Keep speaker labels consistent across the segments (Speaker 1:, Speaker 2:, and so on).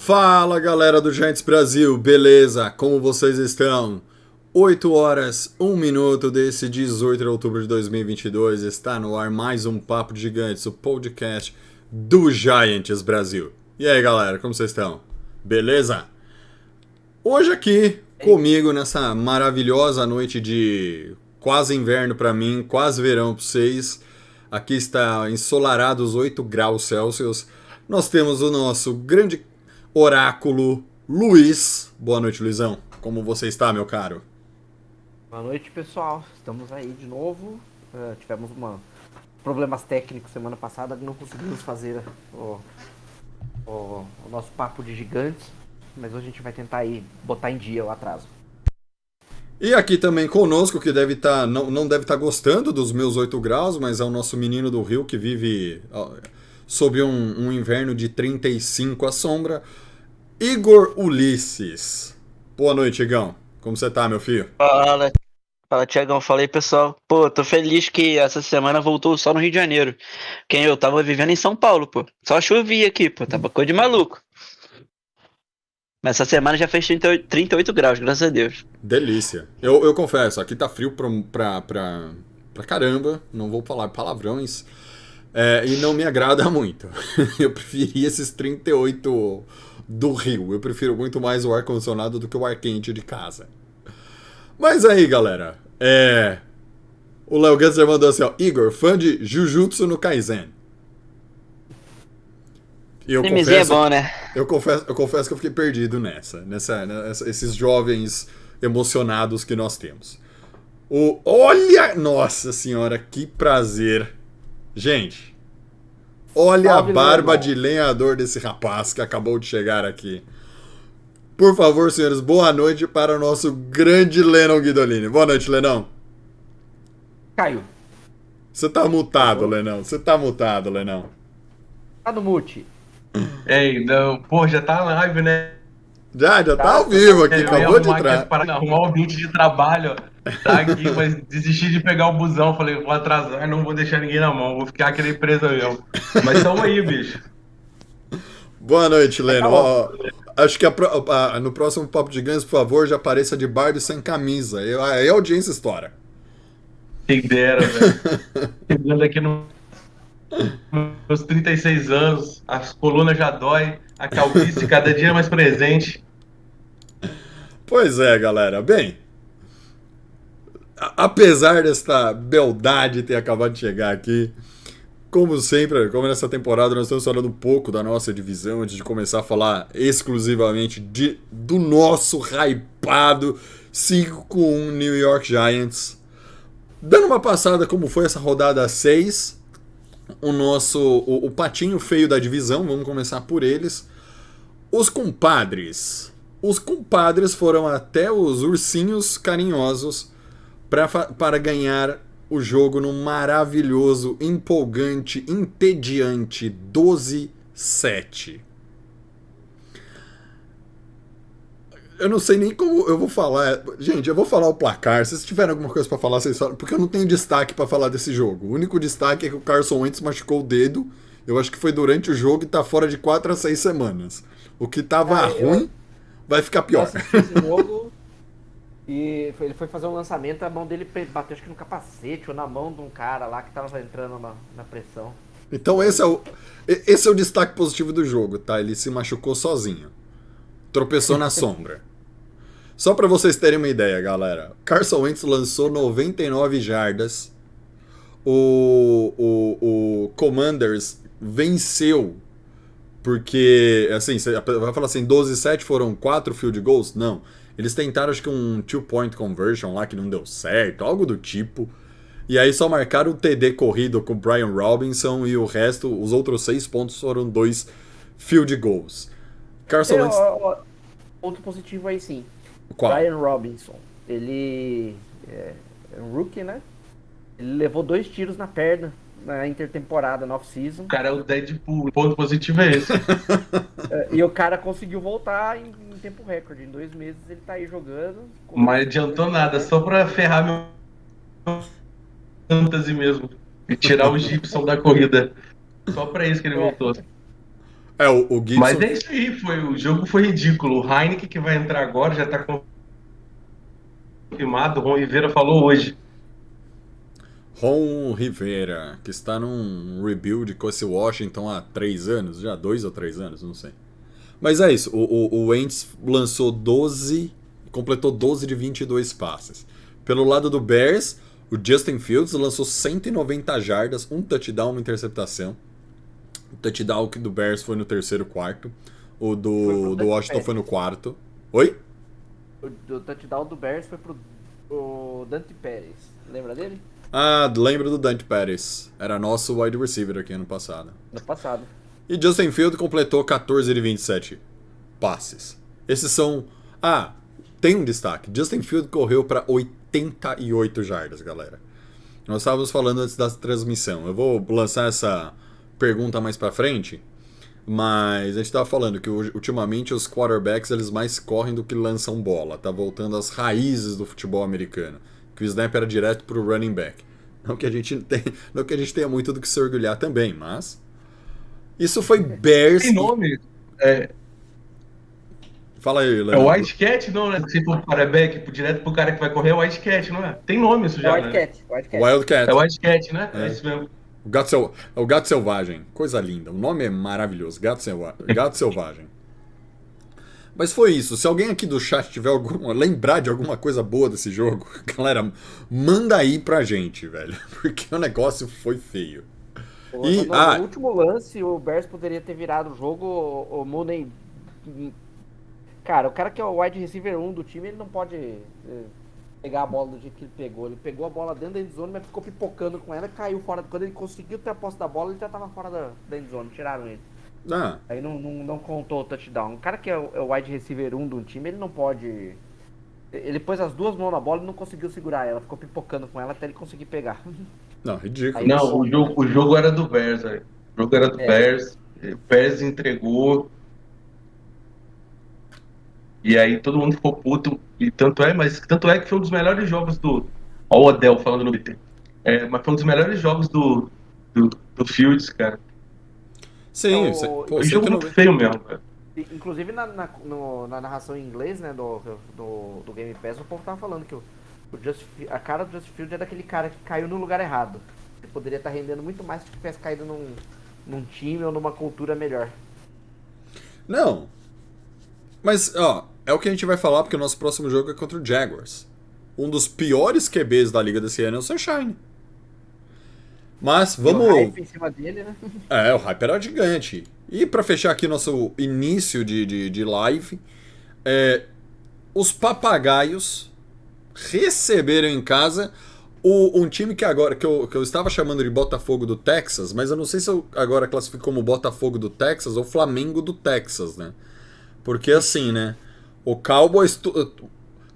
Speaker 1: Fala galera do Giants Brasil, beleza? Como vocês estão? 8 horas, 1 minuto desse 18 de outubro de 2022 está no ar mais um Papo de Gigantes, o podcast do Giants Brasil. E aí galera, como vocês estão? Beleza? Hoje aqui comigo nessa maravilhosa noite de quase inverno pra mim, quase verão pra vocês. Aqui está ensolarados 8 graus Celsius. Nós temos o nosso grande oráculo Luiz. Boa noite, Luizão. Como você está, meu caro?
Speaker 2: Boa noite, pessoal. Estamos aí de novo. Tivemos problemas técnicos semana passada, não conseguimos fazer o nosso papo de gigantes, mas hoje a gente vai tentar aí botar em dia o atraso.
Speaker 1: E aqui também conosco, que deve estar não deve estar gostando dos meus 8 graus, mas é o nosso menino do Rio que vive sob um inverno de 35 à sombra, Igor Ulisses. Boa noite, Igão. Como você tá, meu filho?
Speaker 3: Fala, Tiagão. Fala aí, pessoal. Pô, tô feliz que essa semana voltou só no Rio de Janeiro. Quem eu tava vivendo em São Paulo, pô. Só chovia aqui, pô. Tava coisa de maluco. Mas essa semana já fez 38 graus, graças a Deus.
Speaker 1: Delícia. Eu confesso, aqui tá frio pra caramba. Não vou falar palavrões. E não me agrada muito. Eu preferia esses 38 do Rio. Eu prefiro muito mais o ar-condicionado do que o ar quente de casa. Mas aí, galera. O Léo Ganser mandou assim, ó. Igor, fã de Jujutsu no Kaisen. E eu
Speaker 3: Nemesis
Speaker 1: confesso,
Speaker 3: é bom, né?
Speaker 1: eu confesso que eu fiquei perdido esses jovens emocionados que nós temos. Olha! Nossa senhora, que prazer. Gente, olha
Speaker 2: Salve,
Speaker 1: a barba
Speaker 2: Lennon.
Speaker 1: de lenhador desse rapaz que acabou de chegar aqui. Por favor, senhores, boa noite para o nosso grande Lennon Guidolini. Boa noite, Lenão.
Speaker 2: Caiu.
Speaker 1: Você tá mutado, Lenão. Você tá mutado, Lenão.
Speaker 2: Tá no mute.
Speaker 4: Ei, não, pô, já tá live, né?
Speaker 1: Já tá ao vivo aqui,
Speaker 4: Eu ia
Speaker 1: acabou de
Speaker 4: arrumar aqui
Speaker 1: entrar.
Speaker 4: para arrumar o ambiente de trabalho, ó. Tá aqui, mas desisti de pegar o busão. Falei, vou atrasar, não vou deixar ninguém na mão, vou ficar aquele preso mesmo. Mas tamo aí, bicho.
Speaker 1: Boa noite, Lennon.
Speaker 2: bom.
Speaker 1: Ó, acho que no próximo Papo de Ganhos, por favor, já apareça de Barbie sem camisa. Aí a audiência estoura.
Speaker 4: Quem dera, velho. Chegando aqui nos 36 anos, as colunas já dói, a calvície cada dia mais presente.
Speaker 1: Pois é, galera. Bem, apesar desta beldade ter acabado de chegar aqui, como sempre, como nessa temporada nós estamos falando um pouco da nossa divisão antes de começar a falar exclusivamente do nosso hypado 5-1 New York Giants. Dando uma passada como foi essa rodada 6, o patinho feio da divisão, vamos começar por eles. Os compadres. Os compadres foram até os ursinhos carinhosos para ganhar o jogo no maravilhoso, empolgante, entediante 12-7. Eu não sei nem como eu vou falar. Gente, eu vou falar o placar. Se vocês tiverem alguma coisa pra falar, vocês falam. Porque eu não tenho destaque pra falar desse jogo. O único destaque é que o Carson Wentz machucou o dedo. Eu acho que foi durante o jogo e tá fora de 4 a 6 semanas. O que tava ruim vai ficar
Speaker 2: Eu
Speaker 1: pior.
Speaker 2: assisti esse jogo e ele foi fazer um lançamento, a mão dele bateu acho que no capacete ou na mão de um cara lá que tava entrando na pressão.
Speaker 1: Então esse é o destaque positivo do jogo, tá? Ele se machucou sozinho. Tropeçou na sombra. Só pra vocês terem uma ideia, galera. Carson Wentz lançou 99 jardas. O Commanders venceu. Porque, assim, você vai falar assim, 12-7 foram 4 field goals? Não. Eles tentaram, acho que um 2-point conversion lá que não deu certo, algo do tipo. E aí só marcaram o TD corrido com o Brian Robinson e o resto, os outros 6 pontos foram 2 field goals. Carson Wentz...
Speaker 2: Ponto positivo aí sim.
Speaker 1: Qual?
Speaker 2: Brian Robinson. Ele é um rookie, né? Ele levou 2 tiros na perna na intertemporada, na off-season.
Speaker 4: O cara é o Deadpool, o ponto positivo é esse.
Speaker 2: E o cara conseguiu voltar em tempo recorde. Em 2 meses ele tá aí jogando.
Speaker 4: Mas adiantou nada, só pra ferrar meu fantasy mesmo. E tirar o Gibson da corrida. Só pra isso que ele voltou.
Speaker 1: O Gibson...
Speaker 4: Mas é isso aí, o jogo foi ridículo. O Heineken que vai entrar agora já tá confirmado, o Ron Rivera falou hoje.
Speaker 1: Ron Rivera, que está num rebuild com esse Washington há 3 anos, já 2 ou 3 anos, não sei. Mas é isso, o Wentz lançou 12, completou 12 de 22 passes. Pelo lado do Bears, o Justin Fields lançou 190 jardas, um touchdown, uma interceptação. O touchdown do Bears foi no terceiro quarto, o do Washington foi no quarto. Oi?
Speaker 2: O touchdown do Bears foi pro Dante Pérez. Lembra dele?
Speaker 1: Ah, lembro do Dante Pérez. Era nosso wide receiver aqui ano passado.
Speaker 2: No passado.
Speaker 1: E Justin Fields completou 14 de 27 passes. Esses são... Ah, tem um destaque. Justin Fields correu para 88 jardas, galera. Nós estávamos falando antes da transmissão. Eu vou lançar essa pergunta mais pra frente, mas a gente estava falando que ultimamente os quarterbacks eles mais correm do que lançam bola. Tá voltando às raízes do futebol americano. Que o snap era direto pro running back. Não que a gente tenha muito do que se orgulhar também, mas... Isso foi Bears...
Speaker 4: Tem nome.
Speaker 1: Fala aí,
Speaker 4: É
Speaker 1: Leandro.
Speaker 4: o Wildcat, não, né? Se for quarterback, direto pro cara que vai correr, é o Wildcat, não é? Tem nome isso já, né?
Speaker 1: Wildcat.
Speaker 4: É o Wildcat, né? É isso mesmo.
Speaker 1: O gato selvagem. Coisa linda. O nome é maravilhoso. Gato selvagem. Mas foi isso. Se alguém aqui do chat tiver lembrar de alguma coisa boa desse jogo, galera, manda aí pra gente, velho. Porque o negócio foi feio.
Speaker 2: No último lance, o Bears poderia ter virado o jogo. O Mooney. Cara, o cara que é o wide receiver 1 do time, ele não pode pegar a bola do jeito que ele pegou. Ele pegou a bola dentro da endzone, mas ficou pipocando com ela e caiu fora. Quando ele conseguiu ter a posse da bola, ele já tava fora da endzone. Tiraram ele. Aí não contou o touchdown. O cara que é o wide receiver 1 do time, ele não pode... Ele pôs as duas mãos na bola e não conseguiu segurar ela. Ficou pipocando com ela até ele conseguir pegar.
Speaker 1: Não, ridículo.
Speaker 2: Aí
Speaker 4: Não, o jogo era do Bears, velho. O jogo era do Bears. O Bears entregou. E aí todo mundo ficou puto. E tanto é que foi um dos melhores jogos do... Ó o Odell falando no BT. Mas foi um dos melhores jogos do Fields, cara.
Speaker 1: Sim,
Speaker 4: Foi um jogo muito feio mesmo, cara.
Speaker 2: Inclusive na narração em inglês, né, do Game Pass, o povo tava falando que a cara do Justin Fields é daquele cara que caiu no lugar errado. Ele poderia estar rendendo muito mais se tivesse caído num time ou numa cultura melhor.
Speaker 1: Não. Mas, ó, é o que a gente vai falar porque o nosso próximo jogo é contra o Jaguars. Um dos piores QBs da liga desse ano é o Sunshine. Mas vamos...
Speaker 2: O hype em cima dele, né?
Speaker 1: O hype era gigante. E pra fechar aqui nosso início de live, os papagaios receberam em casa um time que agora que eu estava chamando de Botafogo do Texas, mas eu não sei se eu agora classifico como Botafogo do Texas ou Flamengo do Texas, né? Porque assim, né? O Cowboys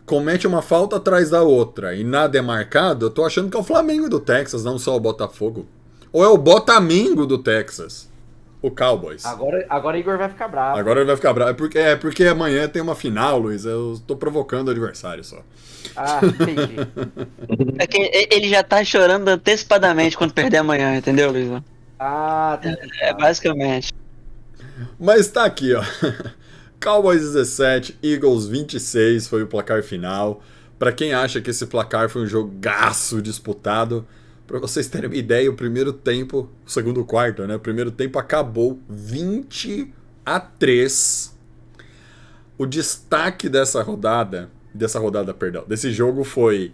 Speaker 1: comete uma falta atrás da outra e nada é marcado, eu tô achando que é o Flamengo do Texas, não só o Botafogo. Ou é o Botamengo do Texas, o Cowboys.
Speaker 2: Agora Igor vai ficar bravo.
Speaker 1: Agora ele vai ficar bravo. É porque amanhã tem uma final, Luiz. Eu tô provocando o adversário só.
Speaker 2: Ah, entendi.
Speaker 3: É que ele já tá chorando antecipadamente quando perder amanhã, entendeu, Luiz?
Speaker 2: Ah,
Speaker 3: Basicamente.
Speaker 1: Mas tá aqui, ó. Cowboys 17, Eagles 26 foi o placar final. Pra quem acha que esse placar foi um jogaço disputado, pra vocês terem uma ideia, o primeiro tempo, o segundo quarto, né? O primeiro tempo acabou 20-3. O destaque desse jogo foi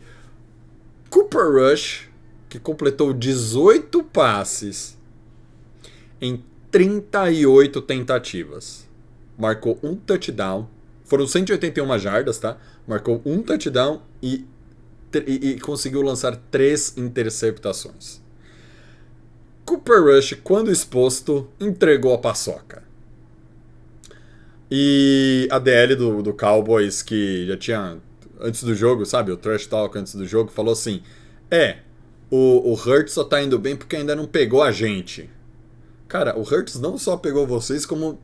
Speaker 1: Cooper Rush, que completou 18 passes em 38 tentativas. Marcou um touchdown. Foram 181 jardas, tá? Marcou um touchdown e conseguiu lançar 3 interceptações. Cooper Rush, quando exposto, entregou a paçoca. E a DL do Cowboys, que já tinha, antes do jogo, sabe? O trash talk antes do jogo, falou assim: o Hurts só tá indo bem porque ainda não pegou a gente. Cara, o Hurts não só pegou vocês, como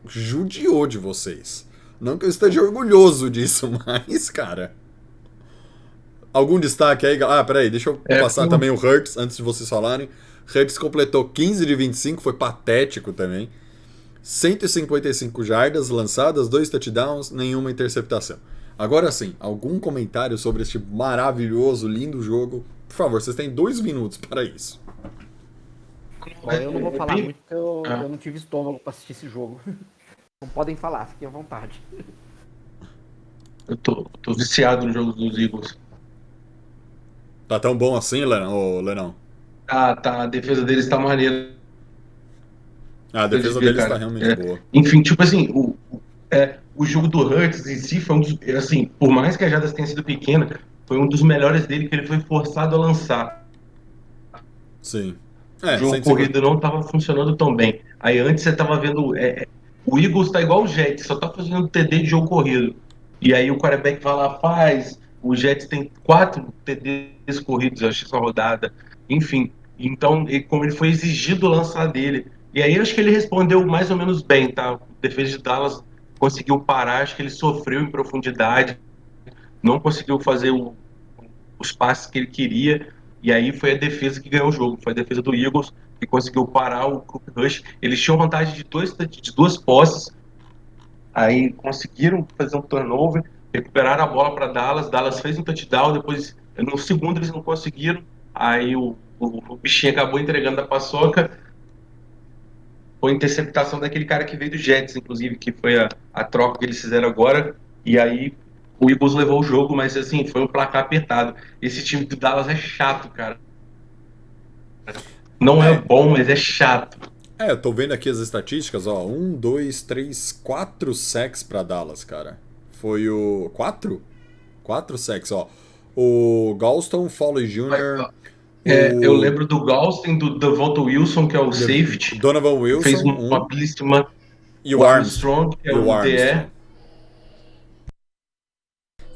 Speaker 1: judiou de vocês. Não que eu esteja orgulhoso disso, mas, cara... Algum destaque aí? Peraí, deixa eu passar também o Hurts, antes de vocês falarem. Hurts completou 15 de 25, foi patético também. 155 jardas lançadas, 2 touchdowns, nenhuma interceptação. Agora sim, algum comentário sobre este maravilhoso, lindo jogo? Por favor, vocês têm 2 minutos para isso.
Speaker 2: Bom, eu não vou falar muito porque eu não tive estômago pra assistir esse jogo. Não podem falar, fiquem à vontade.
Speaker 4: Eu tô viciado no jogo dos Eagles.
Speaker 1: Tá tão bom assim, Lenão?
Speaker 4: Tá, a defesa deles tá maneira.
Speaker 1: A defesa deles tá realmente boa.
Speaker 4: Enfim, tipo assim, o jogo do Hurts em si foi um dos, assim, por mais que a jardas tenha sido pequena, foi um dos melhores dele, que ele foi forçado a lançar.
Speaker 1: Sim.
Speaker 4: O jogo corrido não estava funcionando tão bem. Aí antes você estava vendo. O Eagles tá igual o Jets, só tá fazendo TD de jogo corrido. E aí o quarterback vai lá, faz. O Jets tem 4 TDs corridos, eu acho, essa rodada. Enfim. Então, como ele foi exigido lançar dele. E aí acho que ele respondeu mais ou menos bem, tá? A defesa de Dallas conseguiu parar, acho que ele sofreu em profundidade, não conseguiu fazer os passes que ele queria. E aí foi a defesa que ganhou o jogo, foi a defesa do Eagles que conseguiu parar o Cooper Rush. Eles tinham vantagem de 2 posses, aí conseguiram fazer um turnover, recuperaram a bola para Dallas fez um touchdown, depois no segundo eles não conseguiram, aí o bichinho acabou entregando a paçoca, foi interceptação daquele cara que veio do Jets, inclusive, que foi a troca que eles fizeram agora, e aí o Eagles levou o jogo, mas assim, foi um placar apertado. Esse time do Dallas é chato, cara. Não é bom, mas é chato.
Speaker 1: Eu tô vendo aqui as estatísticas, ó. 1, 2, 3, 4 sacks pra Dallas, cara. Foi o... 4? 4 sacks, ó. O Galston, Foley Jr.
Speaker 4: Eu lembro do Galston, do Devonta Wilson, que é o safety.
Speaker 1: Donovan Wilson.
Speaker 4: Fez uma belíssima...
Speaker 1: E o Armstrong,
Speaker 4: que é o DE.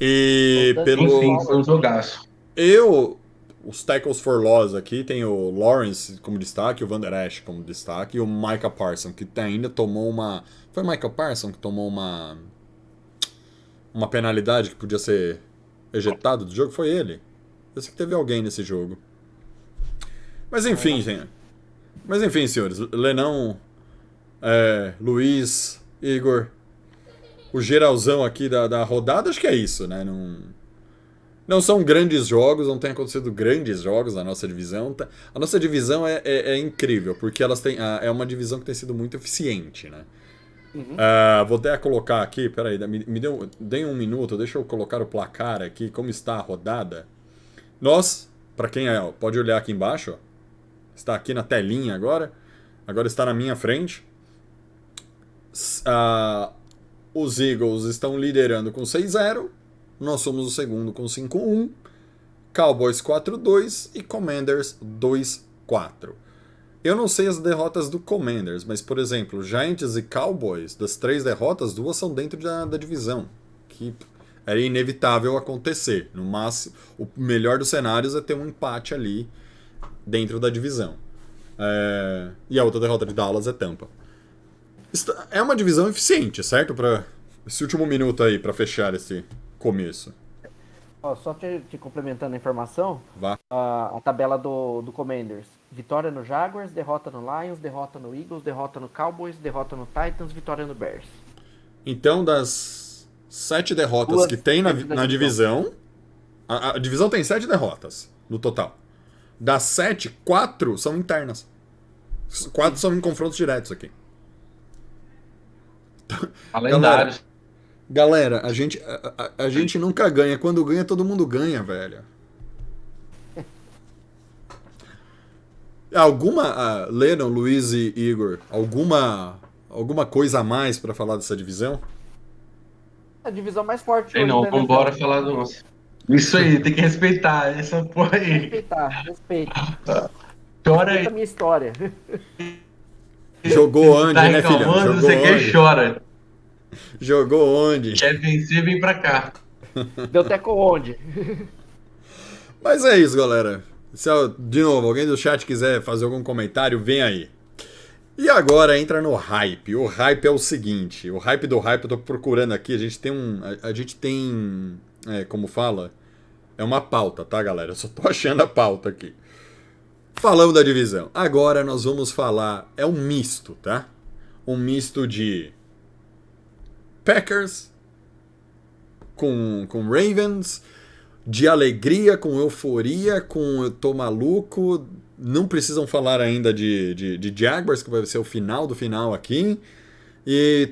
Speaker 1: E pelo...
Speaker 4: Enfim, foi um jogaço.
Speaker 1: Os tackles for loss aqui tem o Lawrence como destaque, o Van Der Esch como destaque e o Micah Parsons, que ainda tomou uma... Foi o Micah Parsons que tomou uma penalidade que podia ser ejetado do jogo? Foi ele. Eu sei que teve alguém nesse jogo. Mas enfim, gente. Mas enfim, senhores. Lenão, Luiz, Igor, o geralzão aqui da rodada, acho que é isso, né? Não são grandes jogos, não tem acontecido grandes jogos na nossa divisão. A nossa divisão é incrível, porque é uma divisão que tem sido muito eficiente, né? Uhum. Vou até colocar aqui, peraí, deem um minuto, deixa eu colocar o placar aqui, como está a rodada. Nós, para quem pode olhar aqui embaixo, ó, está aqui na telinha agora está na minha frente. Os Eagles estão liderando com 6-0. Nós somos o segundo com 5-1, Cowboys 4-2 e Commanders 2-4. Eu não sei as derrotas do Commanders, mas, por exemplo, Giants e Cowboys, das 3 derrotas, 2 são dentro da divisão, que era inevitável acontecer. No máximo, o melhor dos cenários é ter um empate ali dentro da divisão. E a outra derrota de Dallas é Tampa. É uma divisão eficiente, certo? Para esse último minuto aí, para fechar esse começo.
Speaker 2: Só te complementando a informação,
Speaker 1: Vá.
Speaker 2: A tabela do Commanders. Vitória no Jaguars, derrota no Lions, derrota no Eagles, derrota no Cowboys, derrota no Titans, vitória no Bears.
Speaker 1: Então, das 7 derrotas que tem na divisão, a divisão tem 7 derrotas no total. Das 7, 4 são internas. 4 são em confrontos diretos aqui.
Speaker 4: Lendários.
Speaker 1: Galera, a gente nunca ganha. Quando ganha, todo mundo ganha, velho. Lennon, Luiz e Igor, alguma coisa a mais pra falar dessa divisão?
Speaker 2: A divisão mais forte.
Speaker 4: Não, vambora falar do nosso. Isso aí, tem que respeitar essa porra aí.
Speaker 2: Respeita.
Speaker 4: Chora aí.
Speaker 2: A minha história.
Speaker 1: Jogou onde,
Speaker 4: tá
Speaker 1: né, filhão?
Speaker 4: Jogou você onde? Que chora.
Speaker 1: Jogou onde?
Speaker 4: Quer vencer, vem pra cá.
Speaker 2: Deu teco onde?
Speaker 1: Mas é isso, galera. De novo, alguém do chat quiser fazer algum comentário, vem aí. E agora entra no hype. O hype é o seguinte. O hype do hype, eu tô procurando aqui. A gente tem como fala? É uma pauta, tá, galera? Eu só tô achando a pauta aqui. Falamos da divisão. Agora nós vamos falar... É um misto, tá? um misto de Packers com Ravens, de alegria, com euforia, com eu tô maluco. Não precisam falar ainda de Jaguars, que vai ser o final do final aqui. E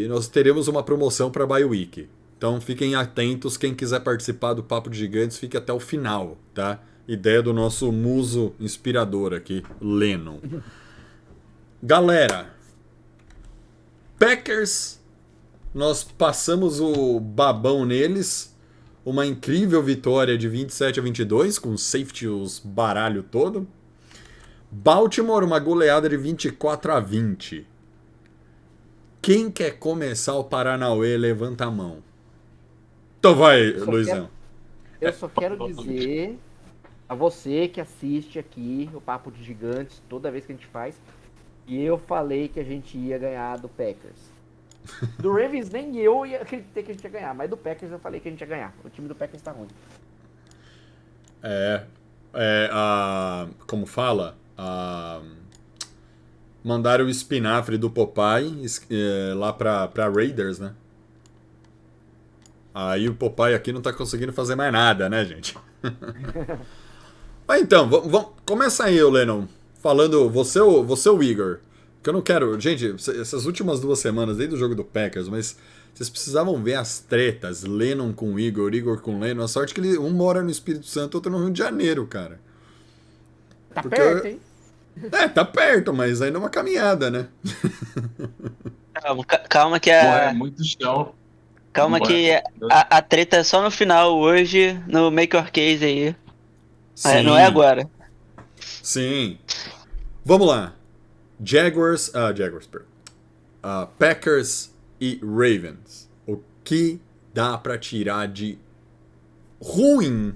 Speaker 1: nós teremos uma promoção para Bye Week. Então fiquem atentos, quem quiser participar do Papo de Gigantes, fique até o final, tá? Ideia do nosso muso inspirador aqui, Lennon. Galera, Packers, nós passamos o babão neles. Uma incrível vitória de 27-22, com safety os baralho todo. Baltimore, uma goleada de 24-20. Quem quer começar o Paranauê, levanta a mão. Então vai, Luizão.
Speaker 2: Eu só quero dizer a você que assiste aqui o Papo de Gigantes, toda vez que a gente faz, e eu falei que a gente ia ganhar do Packers. Do Ravens nem eu acreditei que a gente ia ganhar, mas do Packers eu falei que a gente ia ganhar. O time do Packers tá ruim.
Speaker 1: Como fala? Mandaram o espinafre do Popeye lá pra Raiders, né? Aí o Popeye aqui não tá conseguindo fazer mais nada, né, gente? Mas então, vamos começa aí, Lennon. Falando, você o Igor. Que eu não quero... Gente, essas últimas 2 semanas, desde o jogo do Packers, mas vocês precisavam ver as tretas. Lennon com Igor, Igor com Lennon. A sorte que um mora no Espírito Santo, outro no Rio de Janeiro, cara.
Speaker 2: Tá perto, hein?
Speaker 1: Tá perto, mas ainda é uma caminhada, né?
Speaker 3: Calma que
Speaker 4: É muito chão.
Speaker 3: Calma que a treta é só no final hoje, no Make Your Case aí. Não é agora.
Speaker 1: Sim. Vamos lá. Packers e Ravens. O que dá pra tirar de ruim?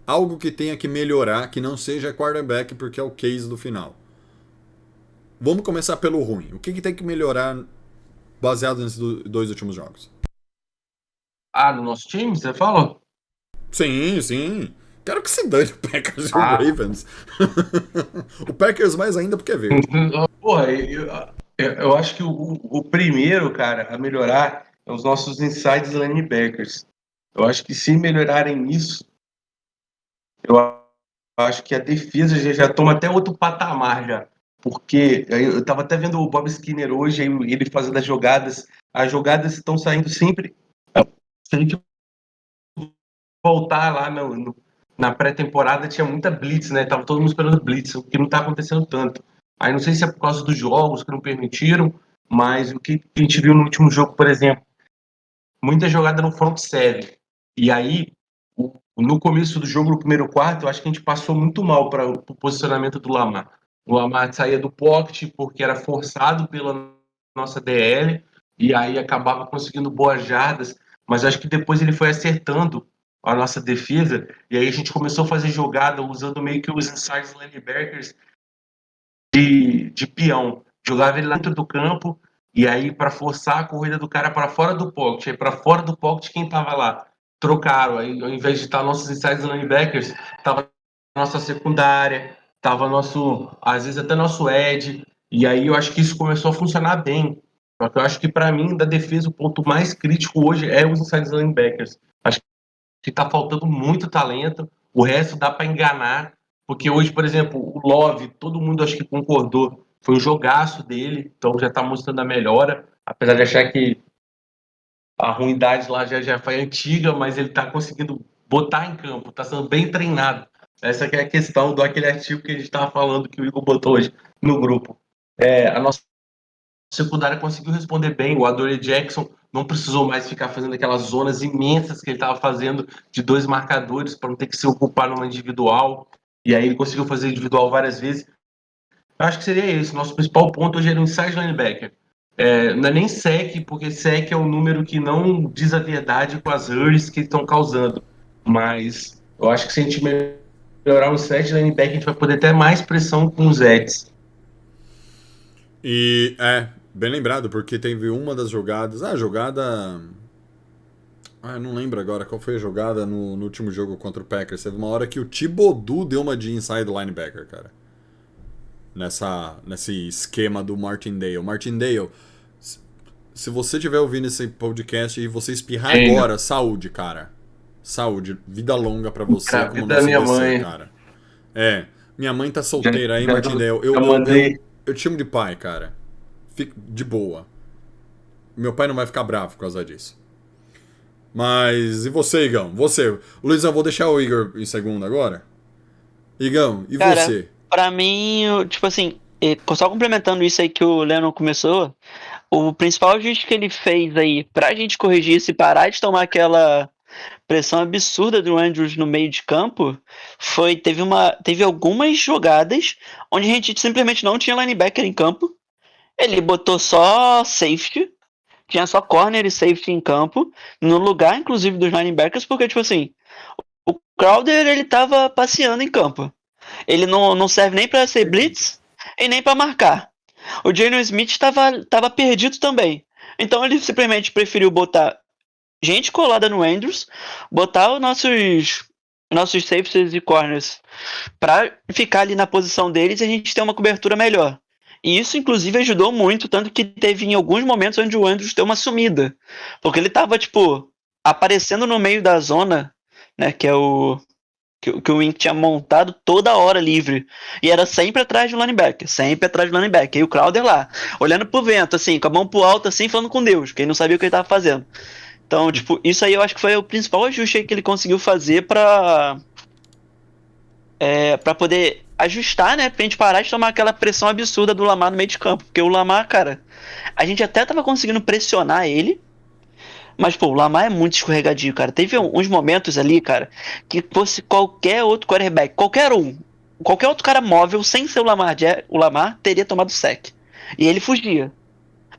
Speaker 1: Algo que tenha que melhorar, que não seja quarterback, porque é o case do final. Vamos começar pelo ruim. O que tem que melhorar baseado nesses 2 últimos jogos?
Speaker 4: No nosso time, você fala?
Speaker 1: Sim. Quero que se dane o Packers e o Ravens. O Packers mais ainda porque é verde.
Speaker 4: Porra, eu acho que o primeiro, cara, a melhorar é os nossos inside linebackers. Eu acho que se melhorarem isso, eu acho que a defesa já toma até outro patamar já. Porque eu tava até vendo o Bob Skinner hoje, ele fazendo as jogadas estão saindo sempre. Se a gente voltar lá na pré-temporada, tinha muita blitz, né? Tava todo mundo esperando blitz, o que não tá acontecendo tanto. Aí não sei se é por causa dos jogos que não permitiram, mas o que a gente viu no último jogo, por exemplo, muita jogada no front seven. E aí, no começo do jogo, no primeiro quarto, eu acho que a gente passou muito mal para o posicionamento do Lamar. O Lamar saía do pocket porque era forçado pela nossa DL e aí acabava conseguindo boas jardas, mas acho que depois ele foi acertando a nossa defesa e aí a gente começou a fazer jogada usando meio que os inside linebackers de peão. Jogava ele lá dentro do campo e aí para forçar a corrida do cara para fora do pocket. Aí para fora do pocket quem estava lá? Trocaram. Aí ao invés de estar nossos inside linebackers, estava nossa secundária, estava às vezes até nosso edge. E aí eu acho que isso começou a funcionar bem. Só que eu acho que para mim da defesa o ponto mais crítico hoje é os inside linebackers. Acho que está faltando muito talento. O resto dá para enganar. Porque hoje, por exemplo, o Love, todo mundo acho que concordou, foi um jogaço dele, então já está mostrando a melhora, apesar de achar que a ruindade lá já foi antiga, mas ele está conseguindo botar em campo, está sendo bem treinado. Essa que é a questão do aquele artigo que a gente estava falando, que o Igor botou hoje no grupo. A nossa secundária conseguiu responder bem, o Adoree Jackson não precisou mais ficar fazendo aquelas zonas imensas que ele estava fazendo de 2 marcadores para não ter que se ocupar numa individual. E aí ele conseguiu fazer individual várias vezes. Eu acho que seria esse. Nosso principal ponto hoje era o inside linebacker. Não é nem sec, porque sec é um número que não diz a verdade com as hurries que estão causando. Mas eu acho que se a gente melhorar o inside linebacker, a gente vai poder ter mais pressão com os edges.
Speaker 1: E bem lembrado, porque teve uma das jogadas. Não lembro agora qual foi a jogada no último jogo contra o Packers. Teve uma hora que o Thibodeau deu uma de inside linebacker, cara. nesse esquema do Martindale. Martindale, se você estiver ouvindo esse podcast e você espirrar agora, saúde, cara. Saúde, vida longa pra você, como
Speaker 4: da
Speaker 1: nosso
Speaker 4: minha
Speaker 1: DC,
Speaker 4: mãe.
Speaker 1: cara. Minha mãe tá solteira aí,
Speaker 4: já
Speaker 1: Martindale.
Speaker 4: eu mandei.
Speaker 1: Eu te chamo de pai, cara. Fique de boa. Meu pai não vai ficar bravo por causa disso. Mas, e você, Igão? Você. Luizão, vou deixar o Igor em segundo agora. Igão, e
Speaker 3: Cara,
Speaker 1: você?
Speaker 3: pra mim, tipo assim, só complementando isso aí que o Lennon começou, o principal ajuste que ele fez aí pra gente corrigir isso e parar de tomar aquela pressão absurda do Andrews no meio de campo teve algumas jogadas onde a gente simplesmente não tinha linebacker em campo. Ele botou só safety, tinha só corner e safety em campo, no lugar inclusive dos linebackers, porque tipo assim, o Crowder ele tava passeando em campo. Ele não serve nem pra ser blitz e nem pra marcar. O Jalen Smith tava perdido também. Então ele simplesmente preferiu botar gente colada no Andrews, botar os nossos safeties e corners pra ficar ali na posição deles e a gente ter uma cobertura melhor. E isso, inclusive, ajudou muito, tanto que teve em alguns momentos onde o Andrews deu uma sumida. Porque ele tava, tipo, aparecendo no meio da zona, né, que é que o Wink tinha montado toda hora livre. E era sempre atrás do linebacker, sempre atrás do linebacker. E o Crowder lá, olhando pro vento, assim, com a mão pro alto, assim, falando com Deus, porque ele não sabia o que ele tava fazendo. Então, tipo, isso aí eu acho que foi o principal ajuste que ele conseguiu fazer pra poder ajustar, né? Pra gente parar de tomar aquela pressão absurda do Lamar no meio de campo. Porque o Lamar, cara, a gente até tava conseguindo pressionar ele, mas, pô, o Lamar é muito escorregadio, cara. Teve uns momentos ali, cara, que fosse qualquer outro quarterback, qualquer outro cara móvel, sem ser o Lamar teria tomado sec. E ele fugia.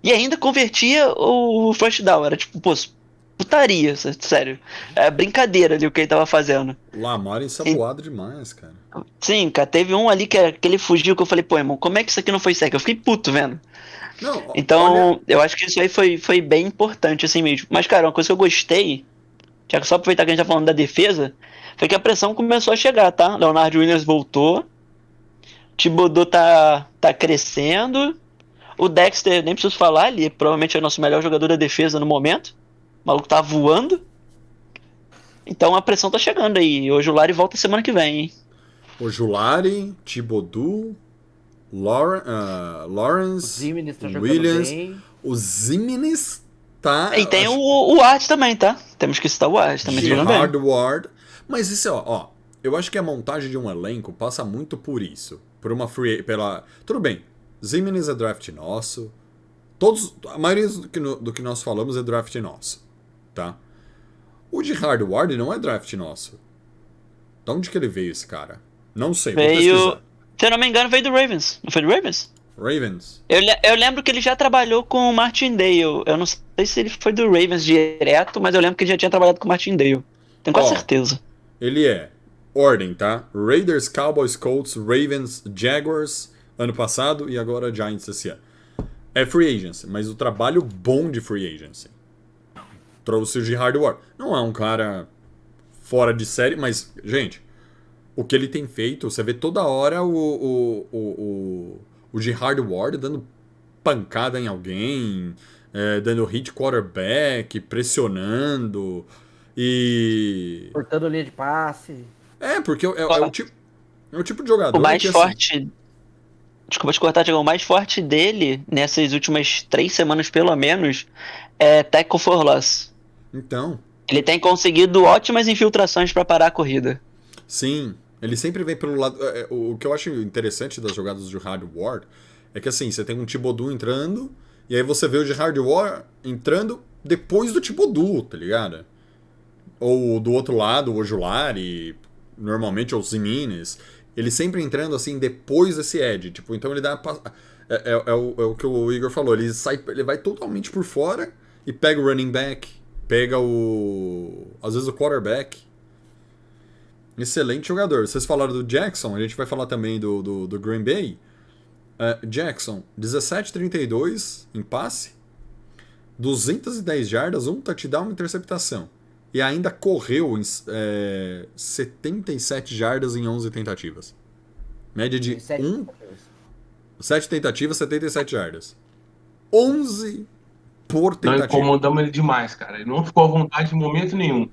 Speaker 3: E ainda convertia o first down. Era tipo, pô, putaria, sério. É brincadeira ali o que ele tava fazendo.
Speaker 1: Lamar ensaboado demais, cara.
Speaker 3: Sim, cara, teve um ali que ele fugiu que eu falei, pô, irmão, como é que isso aqui não foi sec? Eu fiquei puto vendo.
Speaker 1: Não,
Speaker 3: Então,
Speaker 1: olha.
Speaker 3: eu acho que isso aí foi bem importante, assim mesmo. Mas, cara, uma coisa que eu gostei, já que só aproveitar que a gente tá falando da defesa, foi que a pressão começou a chegar, tá? Leonard Williams voltou, Thibodeau tá crescendo, o Dexter, nem preciso falar, ele provavelmente é o nosso melhor jogador da defesa no momento. O maluco tá voando. Então a pressão tá chegando aí. Hoje o Lari volta semana que vem, hein?
Speaker 1: O Julari, Thibodeau,
Speaker 2: O
Speaker 1: Lawrence,
Speaker 2: Zimenez tá jogando
Speaker 1: Williams.
Speaker 2: bem.
Speaker 1: O Zimenez tá.
Speaker 3: E tem o Art também, tá? Temos que citar o Art também, tá jogando bem.
Speaker 1: Gerard Ward. Mas isso, ó, eu acho que a montagem de um elenco passa muito por isso. Por uma Tudo bem, Zimenez é draft nosso. A maioria do que nós falamos é draft nosso. Tá? O Gerard Ward não é draft nosso. De onde que ele veio, esse cara? Não sei, vou pesquisar.
Speaker 3: Se eu não me engano, veio do Ravens. Não foi do Ravens?
Speaker 1: Ravens?
Speaker 3: Eu lembro que ele já trabalhou com o Martindale. Eu não sei se ele foi do Ravens direto, mas eu lembro que ele já tinha trabalhado com o Martindale. Tenho quase certeza.
Speaker 1: Ele é ordem, tá? Raiders, Cowboys, Colts, Ravens, Jaguars ano passado e agora Giants esse ano. É free agency, mas o trabalho bom de free agency. Trouxe o Gerard Ward. Não é um cara fora de série, mas, gente, o que ele tem feito, você vê toda hora o Gerard Ward dando pancada em alguém, dando hit quarterback, pressionando e...
Speaker 2: Cortando linha de passe.
Speaker 1: Porque é o tipo de jogador
Speaker 3: O mais
Speaker 1: que,
Speaker 3: forte.
Speaker 1: Assim...
Speaker 3: Desculpa te cortar, Tiago. O mais forte dele, nessas últimas 3 semanas pelo menos, é tackle for loss.
Speaker 1: Então...
Speaker 3: Ele tem conseguido ótimas infiltrações para parar a corrida.
Speaker 1: Sim, ele sempre vem pelo lado... O que eu acho interessante das jogadas do Gerard Ward é que assim, você tem um Thibodeau entrando e aí você vê o Gerard Ward entrando depois do Thibodeau, tá ligado? Ou do outro lado, o Ojulari, normalmente o Zimenez, ele sempre entrando assim depois desse edge, tipo, então ele dá é o que o Igor falou, ele vai totalmente por fora e pega o running back, pega às vezes o quarterback. Excelente jogador. Vocês falaram do Jackson, a gente vai falar também do Green Bay. Jackson, 17-32 em passe, 210 jardas, um touchdown, uma interceptação. E ainda correu em 77 jardas em 11 tentativas. Média de 7 tentativas, 77 jardas. 11 por
Speaker 4: Não
Speaker 1: tentativa.
Speaker 4: incomodamos ele demais, cara. Ele não ficou à vontade em momento nenhum.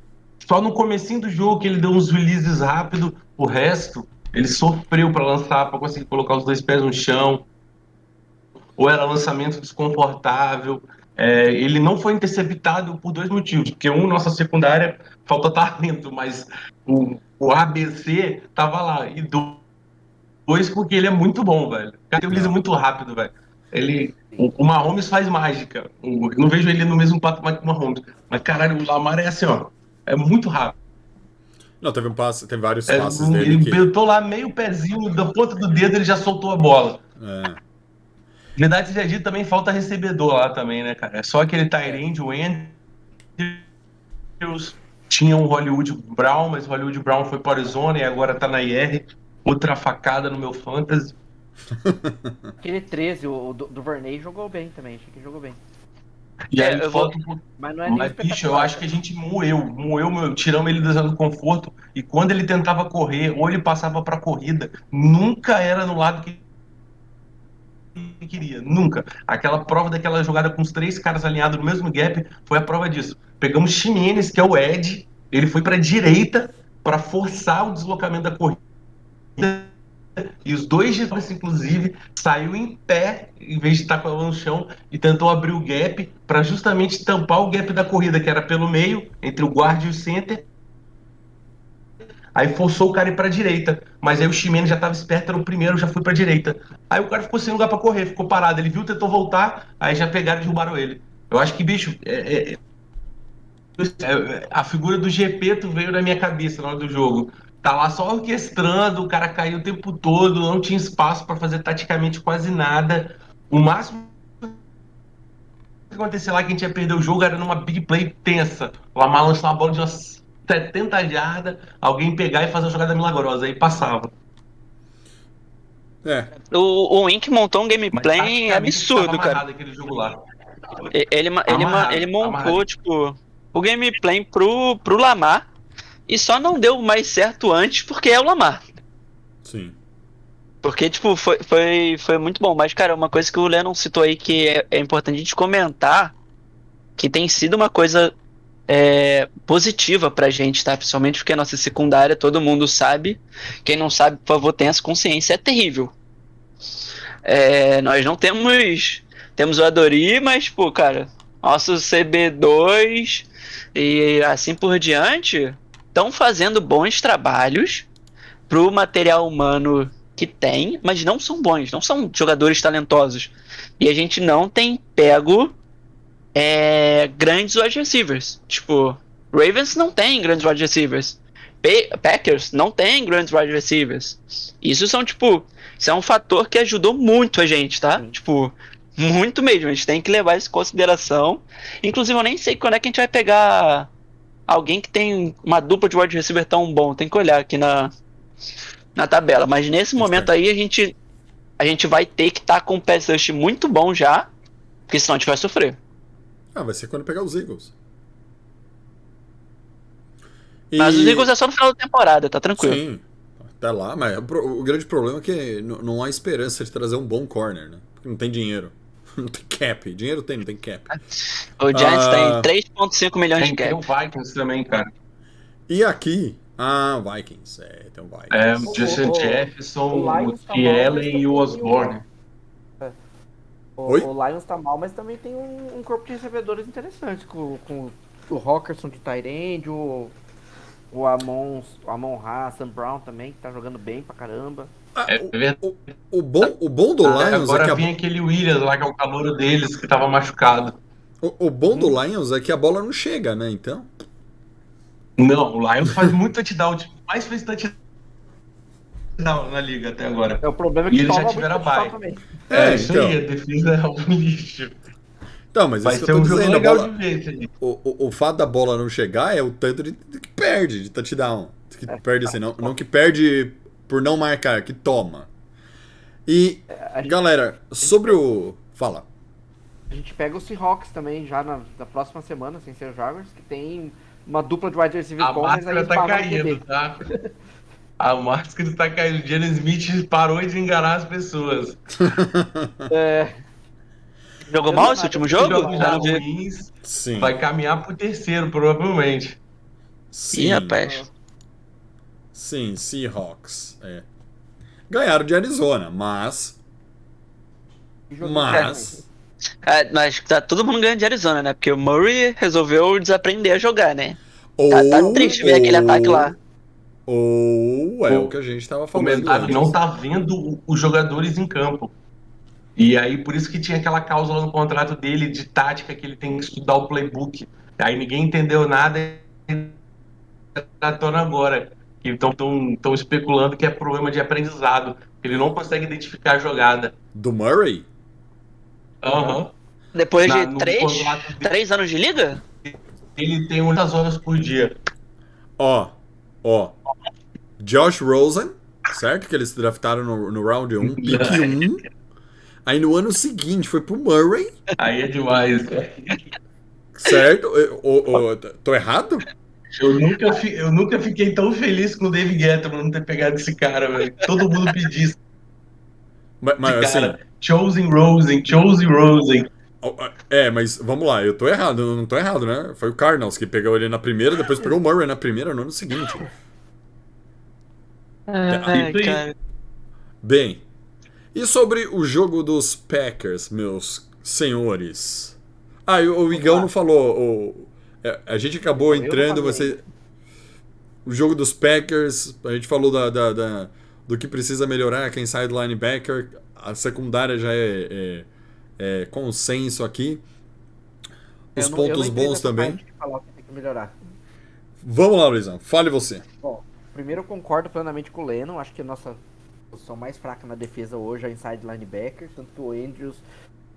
Speaker 4: Só no comecinho do jogo que ele deu uns releases rápido, o resto, ele sofreu para lançar, para conseguir colocar os 2 pés no chão. Ou era lançamento desconfortável. Ele não foi interceptado por 2 motivos. Porque nossa secundária falta talento, mas o ABC tava lá. E 2, porque ele é muito bom, velho. O cara tem um release muito rápido, velho. O Mahomes faz mágica. Eu não vejo ele no mesmo patamar que o Mahomes. Mas, caralho, o Lamar é assim, ó. É muito rápido.
Speaker 1: Não, teve vários passes dele
Speaker 4: Ele
Speaker 1: que...
Speaker 4: botou lá meio pezinho, da ponta do dedo, ele já soltou a bola. Verdade seja dito, também falta recebedor lá também, né, cara? É só aquele Tyrande, o Andrews, tinha um Hollywood Brown, mas o Hollywood Brown foi para Arizona e agora tá na IR. Outra facada no meu fantasy.
Speaker 2: Aquele 13, o do Verney jogou bem também, achei que jogou bem.
Speaker 4: E aí falta
Speaker 2: Mas não é nem
Speaker 4: Mas, bicho, eu
Speaker 2: espetacular,
Speaker 4: acho que a gente tiramos ele da zona do conforto. E quando ele tentava correr, ou ele passava pra corrida, nunca era no lado que ele queria. Nunca. Aquela prova daquela jogada com os 3 caras alinhados no mesmo gap foi a prova disso. Pegamos Ximenes, que é o Ed, ele foi pra direita para forçar o deslocamento da corrida. E os 2 de inclusive, saiu em pé, em vez de estar com a mão no chão, e tentou abrir o gap para justamente tampar o gap da corrida, que era pelo meio, entre o guard e o center. Aí forçou o cara a ir para a direita. Mas aí o Ximenes já estava esperto, era o primeiro, já foi para a direita. Aí o cara ficou sem lugar para correr, ficou parado. Ele viu, tentou voltar, aí já pegaram e derrubaram ele. Eu acho que, bicho, a figura do Gepeto veio na minha cabeça na hora do jogo. Tá lá só orquestrando, o cara caiu o tempo todo, não tinha espaço para fazer taticamente quase nada. O máximo que acontecia lá que a gente ia perder o jogo era numa big play tensa. O Lamar lançou uma bola de umas 70 jardas, alguém pegar e fazer uma jogada milagrosa, aí passava.
Speaker 3: O Wink montou um
Speaker 4: Mas
Speaker 3: gameplay
Speaker 4: taticamente
Speaker 3: absurdo,
Speaker 4: tava
Speaker 3: cara.
Speaker 4: Aquele jogo lá.
Speaker 3: Ele montou,
Speaker 4: amarrado.
Speaker 3: tipo, o gameplay pro Lamar e só não deu mais certo antes porque é o Lamar.
Speaker 1: Sim.
Speaker 3: Porque, tipo, foi muito bom. Mas, cara, uma coisa que o Lennon citou aí que é importante a gente comentar, que tem sido uma coisa positiva pra gente, tá? Principalmente porque a nossa secundária, todo mundo sabe. Quem não sabe, por favor, tenha essa consciência. É terrível. Nós não temos o Adori, mas, pô, cara, nosso CB2 e assim por diante estão fazendo bons trabalhos pro material humano que tem, mas não são bons, não são jogadores talentosos. E a gente não tem pego grandes wide receivers. Tipo, Ravens não tem grandes wide receivers. Packers não tem grandes wide receivers. Isso é um fator que ajudou muito a gente, tá? Tipo, muito mesmo. A gente tem que levar isso em consideração. Inclusive, eu nem sei quando é que a gente vai pegar alguém que tem uma dupla de wide receiver tão bom. Tem que olhar aqui na tabela. Mas nesse momento aí, a gente vai ter que estar com um pass rush muito bom já, porque senão a gente vai sofrer.
Speaker 1: Vai ser quando pegar os Eagles.
Speaker 3: Mas os Eagles é só no final da temporada, tá tranquilo.
Speaker 1: Sim, até lá, mas o grande problema é que não há esperança de trazer um bom corner, né? Porque não tem dinheiro. Não tem cap. Dinheiro tem, não tem cap.
Speaker 3: O Giants tem 3,5 milhões de cap.
Speaker 4: Tem o Vikings também, cara.
Speaker 1: E aqui... Vikings. Tem o Vikings.
Speaker 4: O Justin Jefferson, o T. Allen e o Osborne.
Speaker 1: Oi?
Speaker 2: O Lions tá mal, mas também tem um corpo de recebedores interessante, com o Hawkinson de tight end, o Amon-Ra, Sam Brown também, que tá jogando bem pra caramba.
Speaker 1: O bom do Lions
Speaker 4: agora
Speaker 1: é que
Speaker 4: vinha aquele Williams lá, que é o calouro deles, que tava machucado.
Speaker 1: O bom do Lions é que a bola não chega, né? Então...
Speaker 4: Não, o Lions faz muito touchdown. O time mais fez touchdown na liga até agora.
Speaker 2: O problema é que
Speaker 4: eles já tiveram a bye.
Speaker 2: Também.
Speaker 4: Isso aí, a defesa é um lixo.
Speaker 1: Então, mas
Speaker 4: vai
Speaker 1: isso
Speaker 4: ser
Speaker 1: que eu tô
Speaker 4: jogo
Speaker 1: dizendo,
Speaker 4: legal
Speaker 1: a bola,
Speaker 4: de ver isso aí.
Speaker 1: O fato da bola não chegar é o tanto que perde de touchdown. Que perde assim, não que perde por não marcar, que toma. E, galera, sobre o... Fala.
Speaker 2: A gente pega o Seahawks também já na próxima semana, sem ser o Jaguars, que tem uma dupla de wide receivers bom, mas aí
Speaker 4: tá caindo, tá? A máscara está caindo. Geno Smith parou de enganar as pessoas.
Speaker 3: Jogou
Speaker 2: Eu
Speaker 3: mal
Speaker 2: não-
Speaker 3: esse último
Speaker 4: Esses
Speaker 3: jogo?
Speaker 4: jogos
Speaker 3: Eu
Speaker 4: já
Speaker 3: não vi.
Speaker 4: ruins,
Speaker 1: Sim.
Speaker 4: vai caminhar pro terceiro, provavelmente.
Speaker 1: Sim.
Speaker 3: Ih, rapaz.
Speaker 1: Sim, Seahawks. É. Ganharam de Arizona, mas.
Speaker 2: Que joguinho
Speaker 1: Mas.
Speaker 3: Mas tá todo mundo ganhando de Arizona, né? Porque o Murray resolveu desaprender a jogar, né? Tá
Speaker 1: Ou.
Speaker 3: triste ver aquele ataque lá.
Speaker 1: Ou é o que a gente tava
Speaker 4: O
Speaker 1: falando
Speaker 4: comentário
Speaker 1: antes.
Speaker 4: não tá vendo os jogadores em campo. E aí, por isso que tinha aquela cláusula no contrato dele de tática que ele tem que estudar o playbook. Aí ninguém entendeu nada e tá à tona agora. Então estão especulando que é problema de aprendizado. Ele não consegue identificar a jogada.
Speaker 1: Do Murray?
Speaker 4: Aham.
Speaker 3: Depois de
Speaker 4: No contrato dele,
Speaker 3: 3 anos de liga?
Speaker 4: ele tem 8 horas por dia.
Speaker 1: Ó. Josh Rosen, certo? Que eles draftaram no round 1, pick 1. Aí no ano seguinte foi pro Murray,
Speaker 4: Aí é demais.
Speaker 1: certo? Tô errado?
Speaker 4: Eu nunca fiquei tão feliz com o David Gettleman não ter pegado esse cara, velho. Todo mundo pedia esse
Speaker 1: Mas assim.
Speaker 4: cara. Chosen Rosen.
Speaker 1: Mas vamos lá, eu tô errado, eu não tô errado, né? Foi o Cardinals que pegou ele na primeira, depois pegou o Murray na primeira no ano seguinte.
Speaker 3: Ai, cara.
Speaker 1: Bem, e sobre o jogo dos Packers, meus senhores? O Igão não falou. A gente acabou
Speaker 2: Eu não
Speaker 1: entrando,
Speaker 2: falei.
Speaker 1: o jogo dos Packers, a gente falou do que precisa melhorar, quem sai do linebacker, a secundária já é consenso aqui. Os
Speaker 2: Eu não
Speaker 1: pontos
Speaker 2: entrei
Speaker 1: bons
Speaker 2: nessa
Speaker 1: também.
Speaker 2: parte de falar o que tem que melhorar.
Speaker 1: Vamos lá, Luizão, fale você.
Speaker 2: Bom, primeiro eu concordo plenamente com o Lennon. Acho que a nossa posição mais fraca na defesa hoje é inside linebacker. Tanto que o Andrews,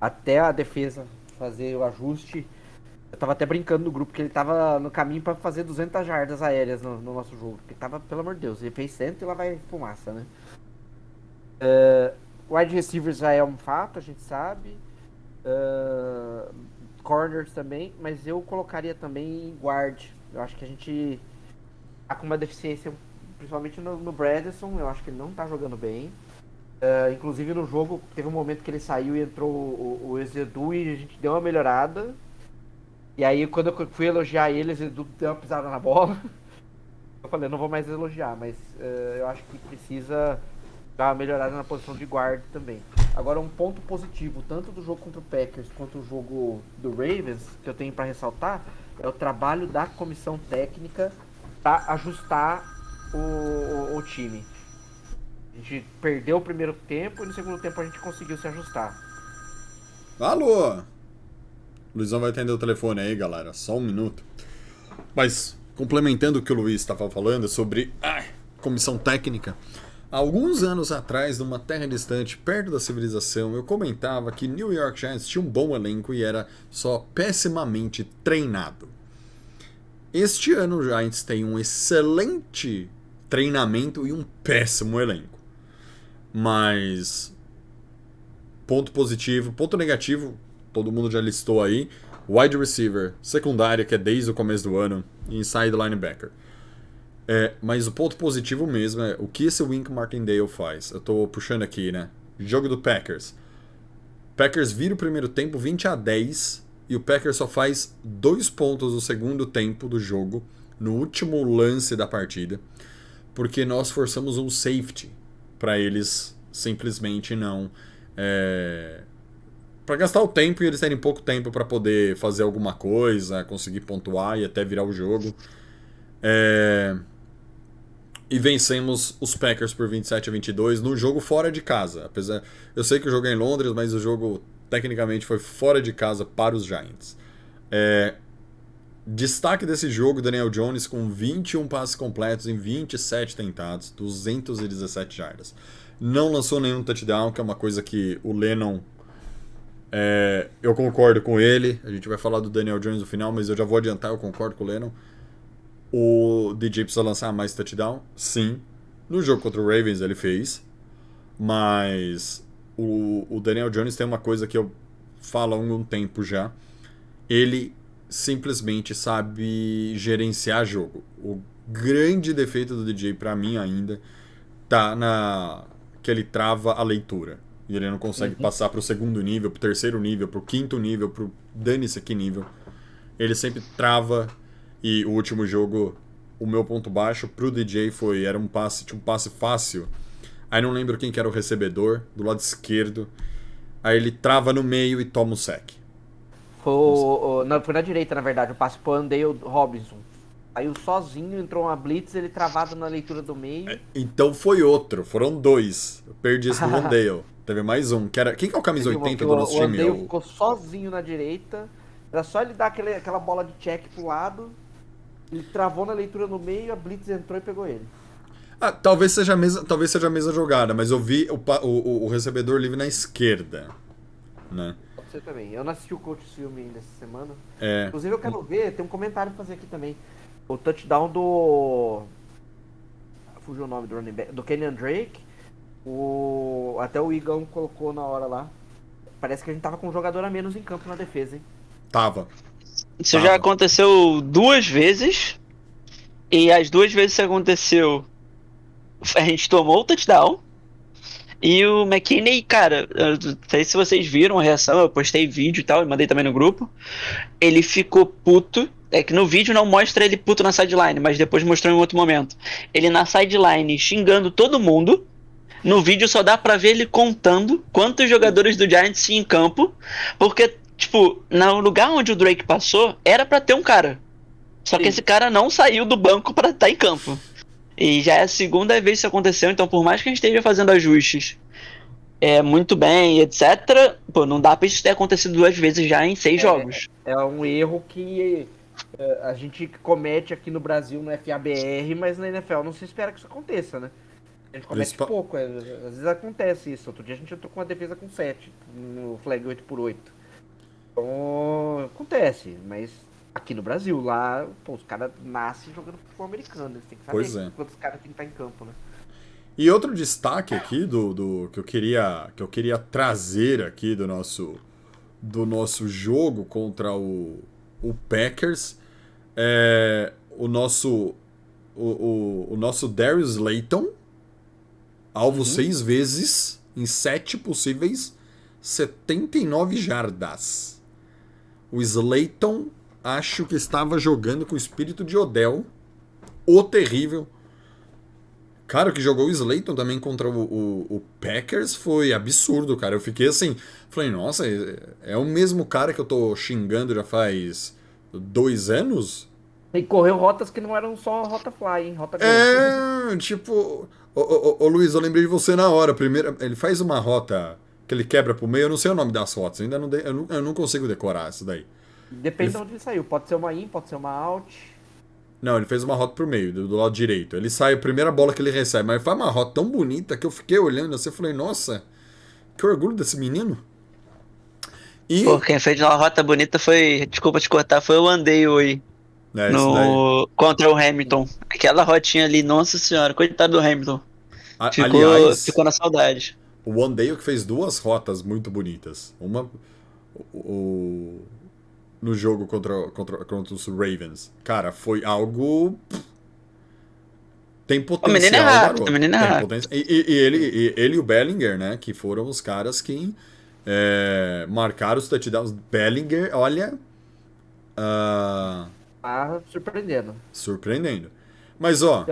Speaker 2: até a defesa fazer o ajuste, eu tava até brincando no grupo que ele tava no caminho pra fazer 200 jardas aéreas no nosso jogo. Porque tava, pelo amor de Deus, ele fez 100 e lá vai fumaça, né? Wide receivers já é um fato, a gente sabe. Corners também, mas eu colocaria também guard. Eu acho que a gente tá com uma deficiência, principalmente no Bradson. Eu acho que ele não tá jogando bem. Inclusive no jogo, teve um momento que ele saiu e entrou o Ezedu e a gente deu uma melhorada. E aí quando eu fui elogiar ele, o Ezedu deu uma pisada na bola. Eu falei, não vou mais elogiar, mas eu acho que precisa dar uma melhorada na posição de guard também. Agora, um ponto positivo, tanto do jogo contra o Packers quanto o jogo do Ravens, que eu tenho para ressaltar, é o trabalho da comissão técnica para ajustar o time. A gente perdeu o primeiro tempo e no segundo tempo a gente conseguiu se ajustar.
Speaker 1: Alô? Luizão vai atender o telefone aí, galera. Só um minuto. Mas, complementando o que o Luiz estava falando sobre comissão técnica, há alguns anos atrás, numa terra distante, perto da civilização, eu comentava que New York Giants tinha um bom elenco e era só pessimamente treinado. Este ano o Giants tem um excelente treinamento e um péssimo elenco. Mas ponto positivo, ponto negativo, todo mundo já listou aí. Wide receiver, secundária, que é desde o começo do ano, e inside linebacker. Mas o ponto positivo mesmo é o que esse Wink Martindale faz. Eu tô puxando aqui, né? Jogo do Packers. Packers vira o primeiro tempo 20-10 e o Packers só faz 2 pontos no segundo tempo do jogo, no último lance da partida, porque nós forçamos um safety para eles simplesmente não... para gastar o tempo e eles terem pouco tempo para poder fazer alguma coisa, conseguir pontuar e até virar o jogo. E vencemos os Packers por 27-22 no jogo fora de casa. Eu sei que o jogo é em Londres, mas o jogo tecnicamente foi fora de casa para os Giants. Destaque desse jogo, Daniel Jones com 21 passes completos em 27 tentados, 217 jardas. Não lançou nenhum touchdown, que é uma coisa que o Lennon... eu concordo com ele. A gente vai falar do Daniel Jones no final, mas eu já vou adiantar, eu concordo com o Lennon. O DJ precisa lançar mais touchdown? Sim. No jogo contra o Ravens ele fez. Mas o Daniel Jones tem uma coisa que eu falo há algum tempo já. Ele simplesmente sabe gerenciar jogo. grande defeito do DJ pra mim ainda tá na que ele trava a leitura. E ele não consegue passar pro segundo nível, pro terceiro nível, pro quinto nível, pro dane-se que nível. Ele sempre trava. E o último jogo, o meu ponto baixo pro DJ era um passe, tinha um passe fácil. Aí não lembro quem que era o recebedor, do lado esquerdo. Aí ele trava no meio e toma o sec.
Speaker 2: Não, foi na direita, na verdade, o passe pro Andale Robinson. Aí sozinho, entrou uma blitz, ele travado na leitura do meio.
Speaker 1: Então foi outro, foram dois. Eu perdi esse do Andale. Teve mais um. Quem que é o camisa 80 do nosso time?
Speaker 2: O Andale ficou sozinho na direita. Era só ele dar aquela bola de check pro lado. Ele travou na leitura no meio, a blitz entrou e pegou ele.
Speaker 1: Talvez seja a mesma jogada, mas eu vi o recebedor livre na esquerda. Né?
Speaker 2: Você também. Eu não assisti o Coach Filme ainda essa semana.
Speaker 1: É.
Speaker 2: Inclusive eu quero ver, tem um comentário pra fazer aqui também. O touchdown do... Fugiu o nome do running back. Do Kenyan Drake. Até o Igão colocou na hora lá. Parece que a gente tava com um jogador a menos em campo na defesa, hein?
Speaker 1: Tava.
Speaker 3: Isso já aconteceu 2 vezes. E as 2 vezes que aconteceu, a gente tomou o touchdown. E o McKinney, cara, eu não sei se vocês viram a reação, eu postei vídeo e tal, e mandei também no grupo. Ele ficou puto. É que no vídeo não mostra ele puto na sideline, mas depois mostrou em outro momento. Ele na sideline xingando todo mundo. No vídeo só dá pra ver ele contando quantos jogadores do Giants tinha em campo. Porque, tipo, no lugar onde o Drake passou, era pra ter um cara. Só que esse cara não saiu do banco pra estar em campo. E já é a segunda vez que isso aconteceu, então por mais que a gente esteja fazendo ajustes muito bem, etc., pô, não dá pra isso ter acontecido 2 vezes já em 6 jogos.
Speaker 2: É um erro que a gente comete aqui no Brasil no FABR, mas na NFL não se espera que isso aconteça, né? A gente comete pouco, às vezes acontece isso. Outro dia a gente entrou com uma defesa com 7 no flag 8x8. Então, acontece, mas aqui no Brasil, lá, pô, os caras nascem jogando futebol americano, eles têm que saber quantos caras tem que estar em campo, né?
Speaker 1: E outro destaque aqui do que eu queria trazer aqui do nosso jogo contra o Packers é o nosso Darius Slayton, alvo 6 vezes em 7 possíveis, 79 jardas. O Slayton acho que estava jogando com o espírito de Odell, o terrível. Cara, o que jogou o Slayton também contra o Packers foi absurdo, cara. Eu fiquei assim, falei, nossa, é o mesmo cara que eu tô xingando já faz 2 anos?
Speaker 2: E correu rotas que não eram só rota fly, hein? Rota
Speaker 1: tipo... Ô Luiz, eu lembrei de você na hora. Primeiro, ele faz uma rota que ele quebra pro meio, eu não sei o nome das rotas, ainda não eu não consigo decorar isso daí.
Speaker 2: Depende de onde ele saiu, pode ser uma in, pode ser uma out...
Speaker 1: Não, ele fez uma rota pro meio, do lado direito. Ele sai, a primeira bola que ele recebe, mas faz uma rota tão bonita que eu fiquei olhando assim e falei, nossa, que orgulho desse menino. E...
Speaker 3: Pô, quem fez uma rota bonita foi, desculpa te cortar, foi o Andale aí. Contra o Hamilton. Aquela rotinha ali, nossa senhora, coitado do Hamilton. Ficou na saudade.
Speaker 1: O Andale que fez 2 rotas muito bonitas. Uma... no jogo contra os Ravens. Cara, foi algo... Tem potencial.
Speaker 3: O menino é rápido, o menino é rápido.
Speaker 1: E ele e o Bellinger, né? Que foram os caras que marcaram os touchdowns. Bellinger, olha... Surpreendendo. Mas, ó...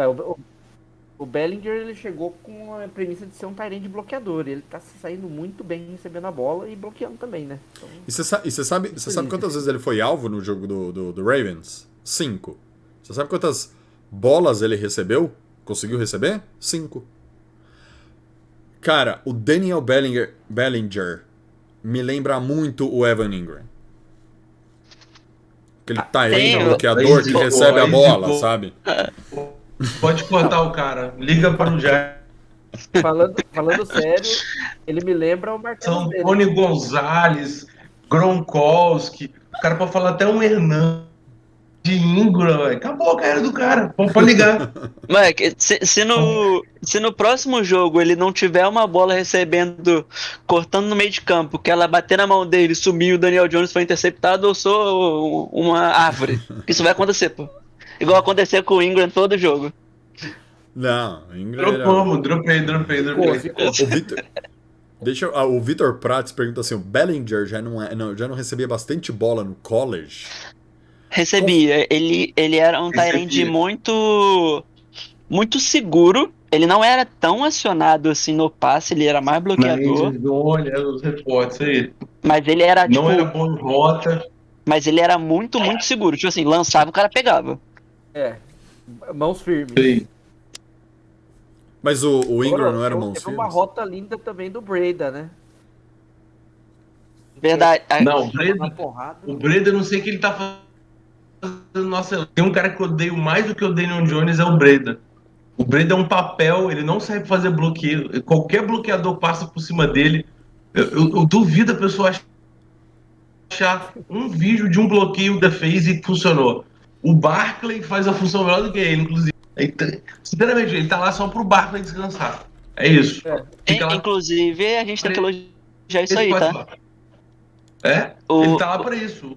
Speaker 2: O Bellinger, ele chegou com a premissa de ser um tight end bloqueador. Ele tá saindo muito bem recebendo a bola e bloqueando também, né? Então,
Speaker 1: e você sabe quantas vezes ele foi alvo no jogo do Ravens? 5. Você sabe quantas bolas ele recebeu? Conseguiu receber? 5. Cara, o Daniel Bellinger me lembra muito o Evan Ingram. Aquele tight end bloqueador que recebe a bola, sabe?
Speaker 4: Pode cortar o cara. Liga para o Jair.
Speaker 2: Falando sério, ele me lembra o Marcelo
Speaker 4: Tony Gonzalez, Gronkowski. O cara pode falar até um Hernan de Ingram. Acabou a carreira do cara. Pode ligar.
Speaker 3: Mike, se no próximo jogo ele não tiver uma bola recebendo, cortando no meio de campo, que ela bater na mão dele, sumir, o Daniel Jones foi interceptado, eu sou uma árvore. Isso vai acontecer, pô. Igual aconteceu com o Ingram todo jogo.
Speaker 1: Não, Ingram era...
Speaker 4: Dropamos, dropei.
Speaker 1: O Vitor... o Vitor Prats pergunta assim, o Bellinger já não recebia bastante bola no college?
Speaker 3: Recebia. Ele era um tight end muito seguro. Ele não era tão acionado assim no passe, ele era mais bloqueador.
Speaker 4: Olha os reportes aí.
Speaker 3: Mas ele era,
Speaker 4: Não
Speaker 3: tipo,
Speaker 4: era bom em rota.
Speaker 3: mas ele era muito seguro. Tipo assim, lançava, o cara pegava.
Speaker 2: Mãos firmes.
Speaker 4: Sim.
Speaker 1: Mas o Ingram não era
Speaker 2: Teve
Speaker 1: mãos
Speaker 2: uma
Speaker 1: firmes?
Speaker 2: rota linda também do Breda, né?
Speaker 3: Verdade.
Speaker 4: Não,
Speaker 2: Uma porrada.
Speaker 4: o Breda, eu não sei o que ele tá fazendo. Nossa, tem um cara que eu odeio mais do que o Daniel Jones, é o Breda. O Breda é um papel, ele não sabe fazer bloqueio. Qualquer bloqueador passa por cima dele. Eu duvido a pessoa achar um vídeo de um bloqueio que fez e funcionou. O Barkley faz a função melhor do que ele, inclusive. Sinceramente, ele tá lá só pro Barkley descansar. É isso. Fica lá.
Speaker 3: Inclusive, a gente tem que elogiar isso aí, tá?
Speaker 4: Ele tá lá pra isso.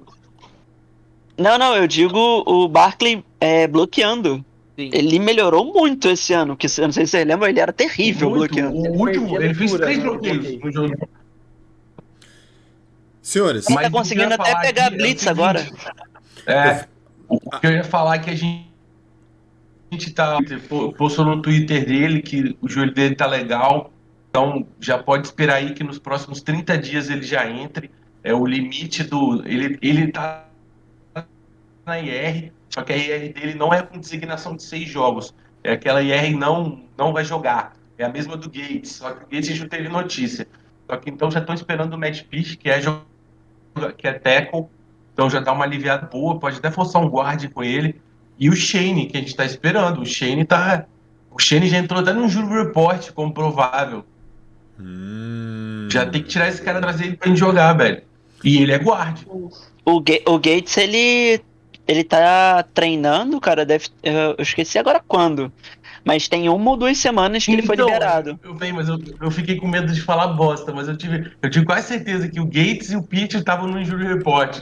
Speaker 3: Não, eu digo o Barkley bloqueando.
Speaker 2: Sim.
Speaker 3: Ele melhorou muito esse ano, que eu não sei se você lembra, ele era terrível
Speaker 4: Muito.
Speaker 3: bloqueando.
Speaker 4: O último, ele fez 3
Speaker 2: né,
Speaker 4: bloqueios no jogo.
Speaker 1: Senhores,
Speaker 3: Ele tá
Speaker 4: Mas
Speaker 3: conseguindo
Speaker 4: o que eu ia
Speaker 3: até
Speaker 4: falar
Speaker 3: pegar
Speaker 4: aqui é o
Speaker 3: blitz
Speaker 4: seguinte,
Speaker 3: agora.
Speaker 4: O que eu ia falar é que a gente postou no Twitter dele que o joelho dele tá legal, então já pode esperar aí que nos próximos 30 dias ele já entre. É o limite do. Ele tá na IR, só que a IR dele não é com designação de 6 jogos. É aquela IR não vai jogar. É a mesma do Gates, só que o Gates a gente não teve notícia. Só que então já estão esperando o Matt Pitt, que é tackle, então já dá uma aliviada boa, pode até forçar um guarde com ele. E o Shane, que a gente tá esperando. O Shane já entrou até no Injury Report como provável. Já tem que tirar esse cara e trazer ele pra gente jogar, velho. E ele é guarde.
Speaker 3: O Gates, ele tá treinando, cara, eu esqueci agora quando. Mas tem 1 ou 2 semanas que ele foi liberado.
Speaker 4: Mas eu fiquei com medo de falar bosta, mas eu tive quase certeza que o Gates e o Pitt estavam no Injury Report.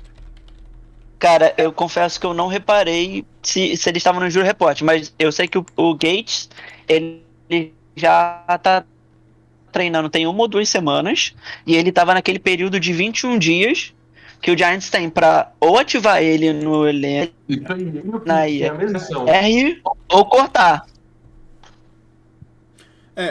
Speaker 3: Cara, eu confesso que eu não reparei se eles estavam no Injury Report, mas eu sei que o Gates, ele já tá treinando tem 1 ou 2 semanas, e ele tava naquele período de 21 dias que o Giants tem pra ou ativar ele no elenco, na IR, ou cortar.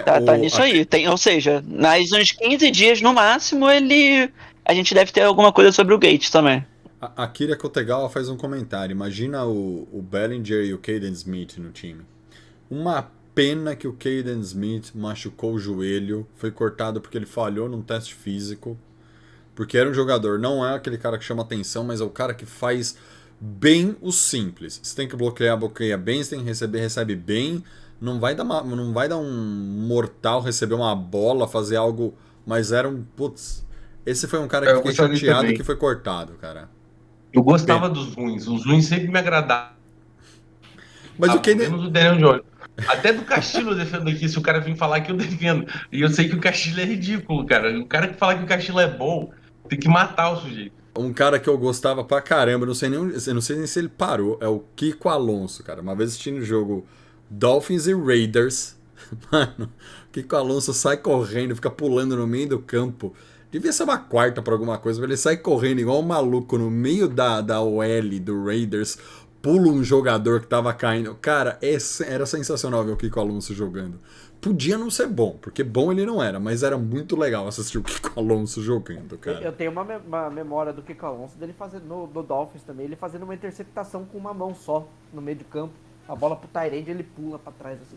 Speaker 3: Tá nisso aí. Ou seja, nas uns 15 dias no máximo, a gente deve ter alguma coisa sobre o Gates também.
Speaker 1: A Kira Kotegawa faz um comentário. Imagina o Bellinger e o Caden Smith no time. Uma pena que o Caden Smith machucou o joelho, foi cortado porque ele falhou num teste físico, porque era um jogador, não é aquele cara que chama atenção, mas é o cara que faz bem o simples. Você tem que bloqueia bem, você tem que receber, recebe bem. Não vai dar um mortal receber uma bola, fazer algo, mas era um... Putz, esse foi um cara que fiquei chateado que foi cortado, cara.
Speaker 4: Eu gostava dos ruins. Os ruins sempre me agradavam.
Speaker 1: Mas o Caden...
Speaker 4: menos do Daniel Jones. Até do Castilho eu defendo aqui, se o cara vir falar que eu defendo. E eu sei que o Castilho é ridículo, cara. O cara que fala que o Castilho é bom, tem que matar o sujeito.
Speaker 1: Um cara que eu gostava pra caramba, não sei nem se ele parou, é o Kiko Alonso, cara. Uma vez assistindo o jogo Dolphins e Raiders, mano, o Kiko Alonso sai correndo, fica pulando no meio do campo. Devia ser uma quarta pra alguma coisa, mas ele sai correndo igual um maluco no meio da OL do Raiders, pula um jogador que tava caindo. Cara, era sensacional ver o Kiko Alonso jogando. Podia não ser bom, porque bom ele não era, mas era muito legal assistir o Kiko Alonso jogando, cara.
Speaker 2: Eu tenho uma memória do Kiko Alonso dele fazendo no Dolphins também, ele fazendo uma interceptação com uma mão só no meio de campo. A bola pro Tyrande, ele pula pra trás assim.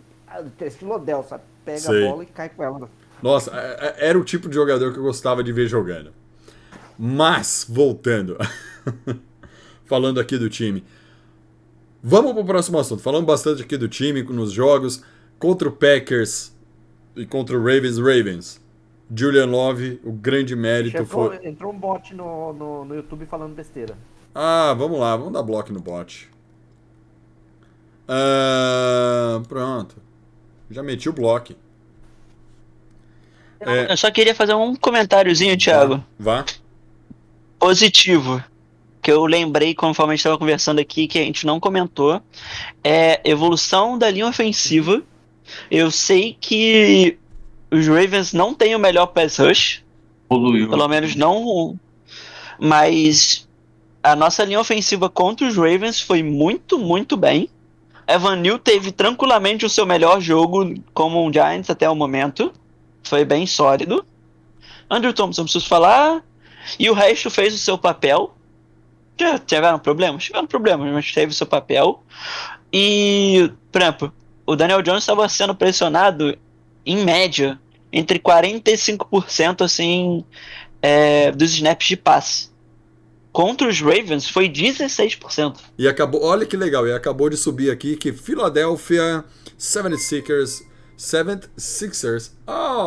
Speaker 2: Estilo Odell, sabe? Pega a bola e cai com ela.
Speaker 1: Nossa, era o tipo de jogador que eu gostava de ver jogando. Mas, voltando. Falando aqui do time. Vamos pro próximo assunto. Falamos bastante aqui do time, nos jogos. Contra o Packers e contra o Ravens. Julian Love, o grande mérito foi...
Speaker 2: Entrou um bot no YouTube falando besteira.
Speaker 1: Ah, vamos lá. Vamos dar bloco no bot. Pronto. Já meti o bloco.
Speaker 3: Eu só queria fazer um comentáriozinho, Thiago.
Speaker 1: Vá.
Speaker 3: Positivo. que eu lembrei conforme a gente estava conversando aqui, que a gente não comentou, é evolução da linha ofensiva. Eu sei que os Ravens não têm o melhor pass rush,
Speaker 4: Evoluiu.
Speaker 3: pelo menos não, mas a nossa linha ofensiva contra os Ravens foi muito, muito bem. Evan Neal teve tranquilamente o seu melhor jogo como um Giants até o momento. Foi bem sólido. Andrew Thompson, não preciso falar. E o resto fez o seu papel. Já tiveram problemas? Tiveram problemas, mas teve o seu papel. E, por exemplo, o Daniel Jones estava sendo pressionado, em média, entre 45% assim, dos snaps de passe. Contra os Ravens foi 16%.
Speaker 1: E acabou, olha que legal, e acabou de subir aqui que Philadelphia 76ers,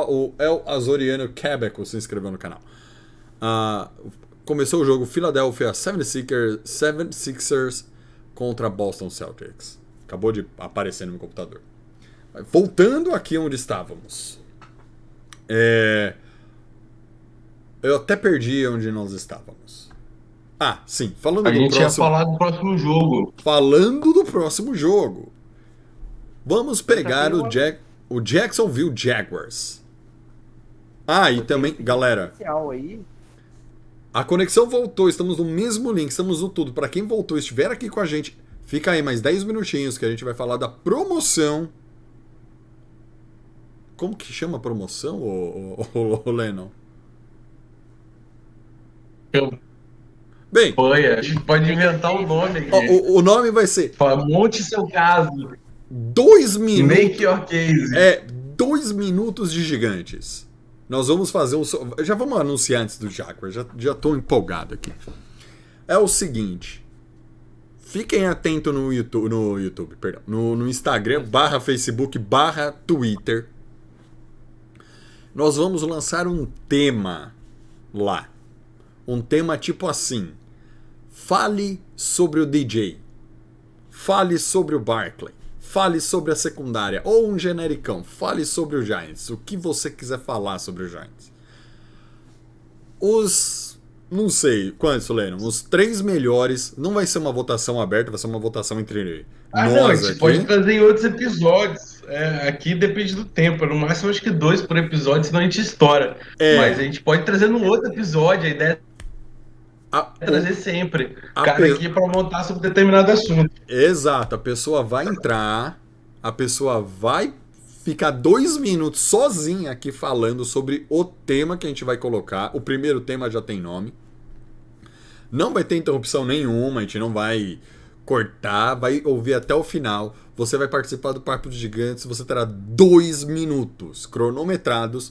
Speaker 1: o El Azoriano Quebec se inscreveu no canal. Começou o jogo Philadelphia 76ers contra Boston Celtics. Acabou de aparecer no meu computador. Voltando aqui onde estávamos. Eu até perdi onde nós estávamos. Sim, falando
Speaker 4: A
Speaker 1: do
Speaker 4: gente
Speaker 1: próximo...
Speaker 4: ia falar do próximo jogo.
Speaker 1: Falando do próximo jogo. Vamos pegar o Jacksonville Jaguars. E também, galera,
Speaker 2: Aí.
Speaker 1: a conexão voltou, estamos no mesmo link, estamos no tudo. Para quem voltou e estiver aqui com a gente, fica aí mais 10 minutinhos que a gente vai falar da promoção. Como que chama a promoção, ô Lennon? Bem,
Speaker 4: A gente pode inventar o nome aqui.
Speaker 1: o nome vai ser
Speaker 4: Monte seu caso.
Speaker 1: 2 minutos.
Speaker 4: Make your case.
Speaker 1: 2 minutos de gigantes. Nós vamos fazer já vamos anunciar antes do Jaguar. Já tô empolgado aqui. É o seguinte. Fiquem atentos no YouTube, perdão. No Instagram, /Facebook, /Twitter. Nós vamos lançar um tema lá. Um tema tipo assim. Fale sobre o DJ. Fale sobre o Barkley. Fale sobre a secundária. Ou um genericão. Fale sobre o Giants. O que você quiser falar sobre o Giants. Não sei quantos, Lennon. Os 3 melhores. Não vai ser uma votação aberta. Vai ser uma votação entre nós
Speaker 4: não, a gente
Speaker 1: aqui.
Speaker 4: pode trazer em outros episódios. Aqui depende do tempo. No máximo, acho que 2 por episódio, senão a gente estoura. Mas a gente pode trazer num outro episódio. A ideia é trazer sempre. Aqui para montar sobre determinado assunto.
Speaker 1: Exato. A pessoa vai entrar. A pessoa vai ficar 2 minutos sozinha aqui falando sobre o tema que a gente vai colocar. O primeiro tema já tem nome. Não vai ter interrupção nenhuma. A gente não vai cortar. Vai ouvir até o final. Você vai participar do Papo dos Gigantes. Você terá 2 minutos cronometrados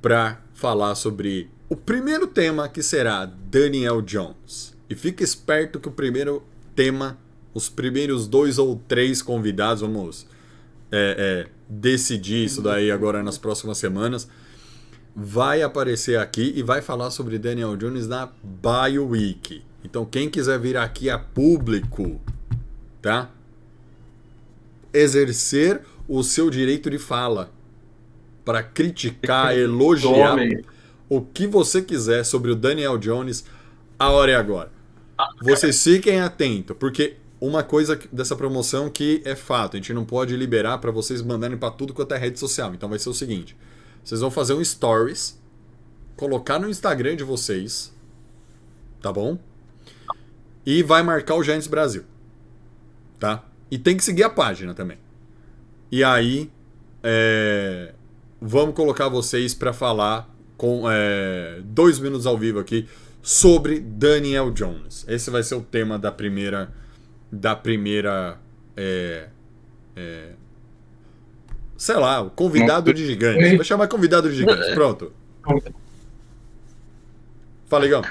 Speaker 1: para falar sobre o primeiro tema, que será Daniel Jones. E fique esperto que o primeiro tema, os primeiros 2 ou 3 convidados, vamos decidir isso daí agora nas próximas semanas, vai aparecer aqui e vai falar sobre Daniel Jones na Bye Week. Então quem quiser vir aqui a público, tá? Exercer o seu direito de fala para criticar, elogiar o que você quiser sobre o Daniel Jones, a hora é agora. Vocês fiquem atentos, porque uma coisa dessa promoção que é fato, a gente não pode liberar para vocês mandarem para tudo quanto é rede social. Então vai ser o seguinte, vocês vão fazer um stories, colocar no Instagram de vocês, tá bom? E vai marcar o Giants Brasil, tá? E tem que seguir a página também. E aí, vamos colocar vocês para falar com 2 minutos ao vivo aqui sobre Daniel Jones. Esse vai ser o tema da primeira sei lá, o convidado de gigantes. Vai chamar convidado de gigantes. Pronto. Fala, Igão.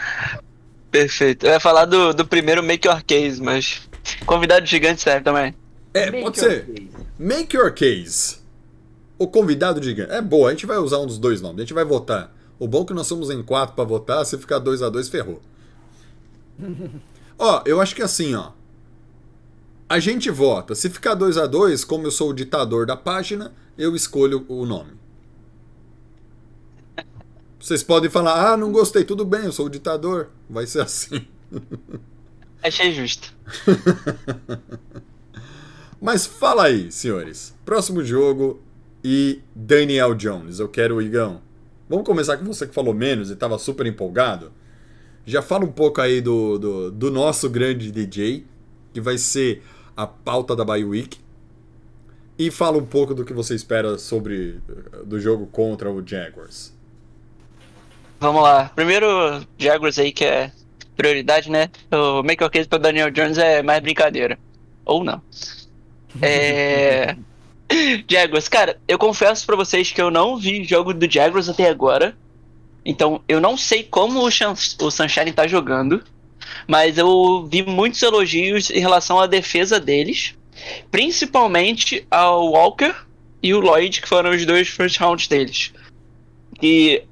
Speaker 3: Perfeito. Eu ia falar do primeiro Make Your Case, mas convidado de gigante serve também.
Speaker 1: Pode ser. Make Your Case. O convidado de gigante. É boa, a gente vai usar um dos 2 nomes. A gente vai votar. O bom é que nós somos em 4 para votar. Se ficar 2-2, ferrou. Eu acho que assim, a gente vota. Se ficar 2-2, como eu sou o ditador da página, eu escolho o nome. Vocês podem falar, não gostei, tudo bem, eu sou o ditador. Vai ser assim.
Speaker 3: Achei justo.
Speaker 1: Mas fala aí, senhores. Próximo jogo e Daniel Jones. Eu quero o Igão. Vamos começar com você que falou menos e estava super empolgado. Já fala um pouco aí do nosso grande DJ, que vai ser a pauta da Bye Week. E fala um pouco do que você espera do jogo contra o Jaguars.
Speaker 3: Vamos lá. Primeiro, Jaguars aí, que é prioridade, né? O make or case para Daniel Jones é mais brincadeira. Ou não. Jaguars, cara, eu confesso pra vocês que eu não vi jogo do Jaguars até agora. Então, eu não sei como o Sunshine tá jogando. Mas eu vi muitos elogios em relação à defesa deles. Principalmente ao Walker e o Lloyd, que foram os dois first rounds deles. E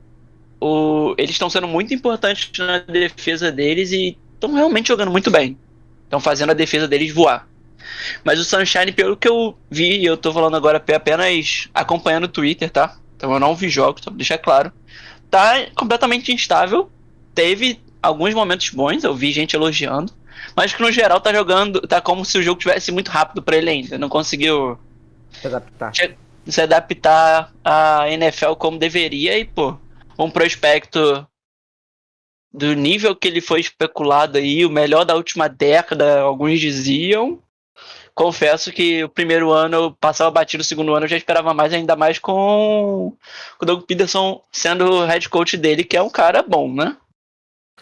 Speaker 3: eles estão sendo muito importantes na defesa deles e estão realmente jogando muito bem. Estão fazendo a defesa deles voar. Mas o Sunshine, pelo que eu vi, e eu tô falando agora apenas acompanhando o Twitter, tá? Então eu não vi jogos, só pra deixar claro. Tá completamente instável. Teve alguns momentos bons, eu vi gente elogiando. Mas que no geral tá jogando, tá como se o jogo tivesse muito rápido pra ele ainda. Não conseguiu se adaptar à NFL como deveria. E, pô, um prospecto do nível que ele foi especulado aí, o melhor da última década, alguns diziam. Confesso que o primeiro ano eu passava batido, o segundo ano eu já esperava mais, ainda mais com o Doug Peterson sendo o head coach dele, que é um cara bom, né?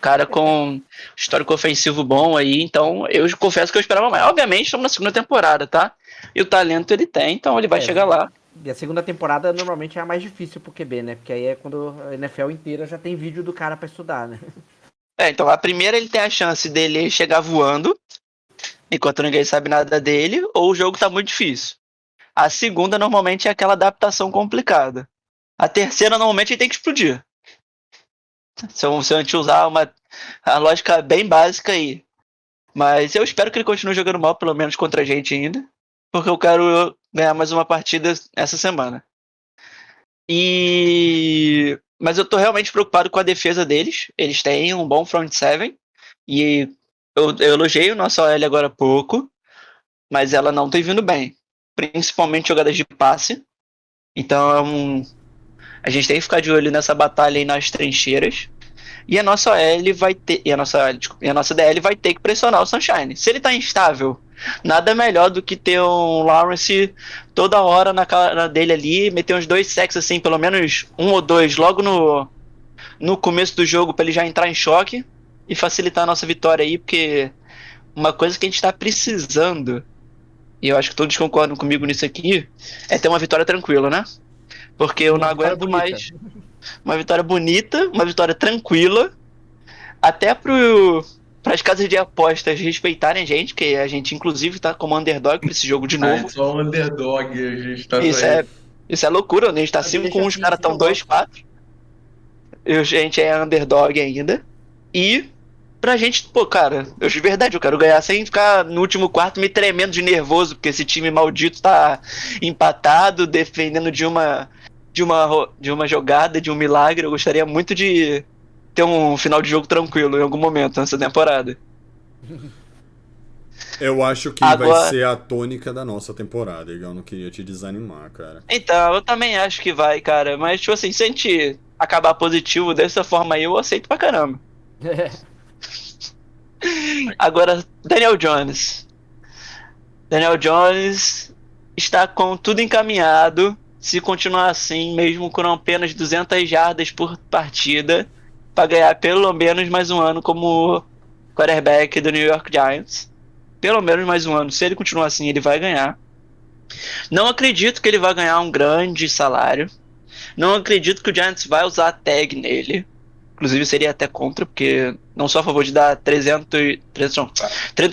Speaker 3: Cara com histórico ofensivo bom aí, então eu confesso que eu esperava mais. Obviamente estamos na segunda temporada, tá? E o talento ele tem, então ele vai chegar lá.
Speaker 2: E a segunda temporada normalmente é a mais difícil pro QB, né? Porque aí é quando a NFL inteira já tem vídeo do cara pra estudar, né?
Speaker 3: Então a primeira ele tem a chance dele chegar voando, enquanto ninguém sabe nada dele, ou o jogo tá muito difícil. A segunda normalmente é aquela adaptação complicada. A terceira normalmente ele tem que explodir. Se a gente usar a lógica bem básica aí. Mas eu espero que ele continue jogando mal, pelo menos contra a gente ainda. Porque eu quero ganhar mais uma partida essa semana. Mas eu tô realmente preocupado com a defesa deles. Eles têm um bom front seven. E eu elogiei o nosso OL agora há pouco. Mas ela não tem vindo bem. Principalmente jogadas de passe. Então a gente tem que ficar de olho nessa batalha aí nas trincheiras. E a nossa OL vai ter. E a nossa DL vai ter que pressionar o Sunshine. Se ele tá instável, nada melhor do que ter um Lawrence toda hora na cara dele ali, meter uns 2 sacks assim, pelo menos 1 ou 2 logo no começo do jogo, pra ele já entrar em choque e facilitar a nossa vitória aí, porque uma coisa que a gente tá precisando, e eu acho que todos concordam comigo nisso aqui, é ter uma vitória tranquila, né? Porque eu não aguento mais uma vitória bonita, uma vitória tranquila, até para as casas de apostas respeitarem a gente, que a gente inclusive tá como underdog pra esse jogo de novo.
Speaker 4: É só um underdog, a gente tá
Speaker 3: Isso é loucura, né? A gente tá 5-1, os caras tão 2-4. A gente é underdog ainda. E pra gente, pô, cara, de verdade, eu quero ganhar sem ficar no último quarto me tremendo de nervoso, porque esse time maldito tá empatado, defendendo de uma jogada, de um milagre. Eu gostaria muito de ter um final de jogo tranquilo em algum momento nessa temporada.
Speaker 1: Eu acho que vai ser a tônica da nossa temporada, eu não queria te desanimar, cara.
Speaker 3: Então, eu também acho que vai, cara. Mas, tipo assim, se a gente acabar positivo dessa forma aí, eu aceito pra caramba. Agora, Daniel Jones. Daniel Jones está com tudo encaminhado. Se continuar assim, mesmo com apenas 200 jardas por partida, para ganhar pelo menos mais um ano como quarterback do New York Giants. Pelo menos mais um ano. Se ele continuar assim, ele vai ganhar. Não acredito que ele vai ganhar um grande salário. Não acredito que o Giants vai usar a tag nele. Inclusive seria até contra, porque não sou a favor de dar 30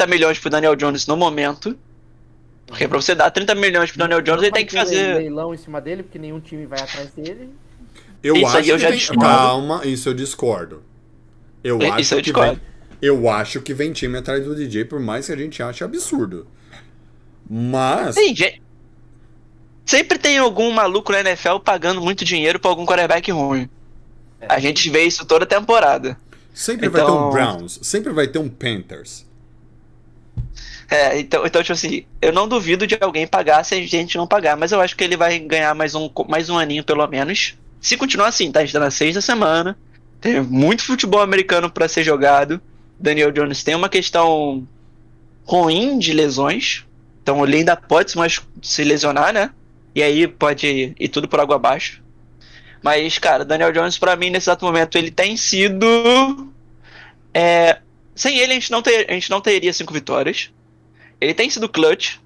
Speaker 3: milhões pro Daniel Jones no momento. Porque pra você dar 30 milhões pro Daniel Jones, ele tem que fazer
Speaker 2: leilão em cima dele, porque nenhum time vai atrás dele.
Speaker 1: Calma, isso eu discordo. Eu acho que vem time atrás do DJ, por mais que a gente ache absurdo. Mas...
Speaker 3: Sim, sempre tem algum maluco na NFL pagando muito dinheiro pra algum quarterback ruim. A gente vê isso toda temporada.
Speaker 1: Sempre vai ter um Browns, sempre vai ter um Panthers.
Speaker 3: Então, tipo assim, eu não duvido de alguém pagar se a gente não pagar, mas eu acho que ele vai ganhar mais um aninho pelo menos. Se continuar assim, tá? A gente tá na 6ª semana, tem muito futebol americano pra ser jogado. Daniel Jones tem uma questão ruim de lesões, então ele ainda pode se lesionar, né? E aí pode ir tudo por água abaixo. Mas, cara, Daniel Jones, pra mim, nesse exato momento, ele tem sido. Sem ele, a gente não teria 5 vitórias. Ele tem sido clutch.